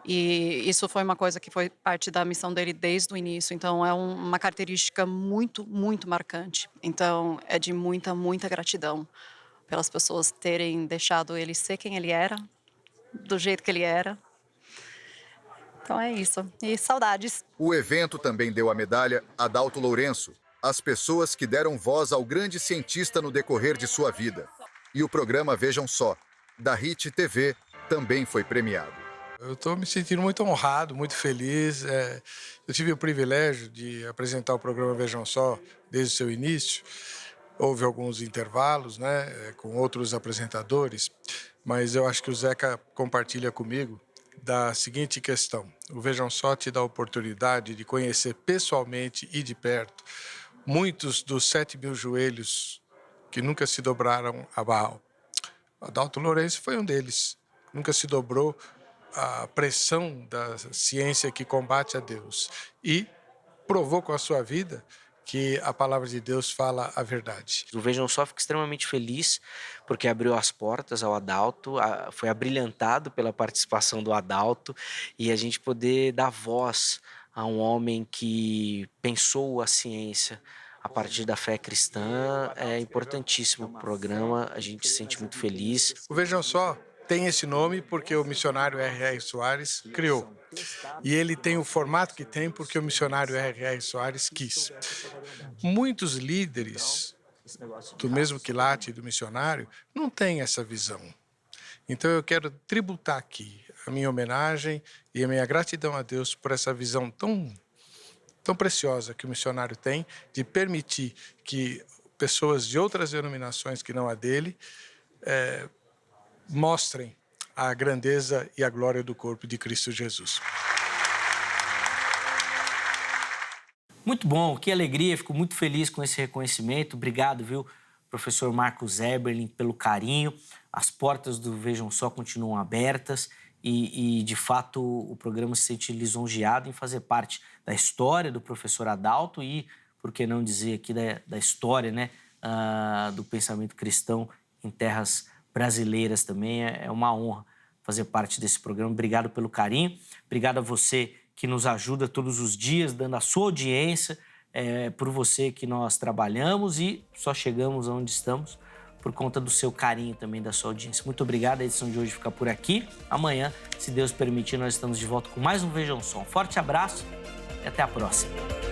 E isso foi uma coisa que foi parte da missão dele desde o início. Então é uma característica muito marcante. Então é de muita gratidão pelas pessoas terem deixado ele ser quem ele era, do jeito que ele era. Então é isso. E saudades. O evento também deu a medalha Adalto Lourenço às pessoas que deram voz ao grande cientista no decorrer de sua vida. E o programa Vejam Só, da HIT TV, também foi premiado. Eu estou me sentindo muito honrado, muito feliz. Eu tive o privilégio de apresentar o programa Vejam Só desde o seu início. Houve alguns intervalos, né, com outros apresentadores, mas eu acho que o Zeca compartilha comigo da seguinte questão. O Vejam Só te dá a oportunidade de conhecer pessoalmente e de perto muitos dos 7.000 joelhos que nunca se dobraram a Baal. Adalto Lourenço foi um deles. Nunca se dobrou à pressão da ciência que combate a Deus. E provou com a sua vida que a palavra de Deus fala a verdade. O Vejam Só fica extremamente feliz porque abriu as portas ao Adalto, foi abrilhantado pela participação do Adalto e a gente poder dar voz a um homem que pensou a ciência a partir da fé cristã é importantíssimo para o programa, a gente se sente muito feliz. O Vejam Só tem esse nome porque o missionário R.R. Soares criou. E ele tem o formato que tem porque o missionário R.R. Soares quis. Muitos líderes do mesmo quilate do missionário não têm essa visão. Então eu quero tributar aqui a minha homenagem e a minha gratidão a Deus por essa visão tão preciosa que o missionário tem de permitir que pessoas de outras denominações que não a dele mostrem a grandeza e a glória do corpo de Cristo Jesus. Muito bom, que alegria, fico muito feliz com esse reconhecimento. Obrigado, viu, professor Marcos Eberlin, pelo carinho. As portas do Vejam Só continuam abertas e de fato, o programa se sente lisonjeado em fazer parte da história do professor Adalto e, por que não dizer aqui, da história, né, do pensamento cristão em terras brasileiras também. É uma honra fazer parte desse programa. Obrigado pelo carinho. Obrigado a você que nos ajuda todos os dias, dando a sua audiência. É por você que nós trabalhamos e só chegamos onde estamos por conta do seu carinho também, da sua audiência. Muito obrigado. A edição de hoje fica por aqui. Amanhã, se Deus permitir, nós estamos de volta com mais um Vejam Só. Um forte abraço e até a próxima.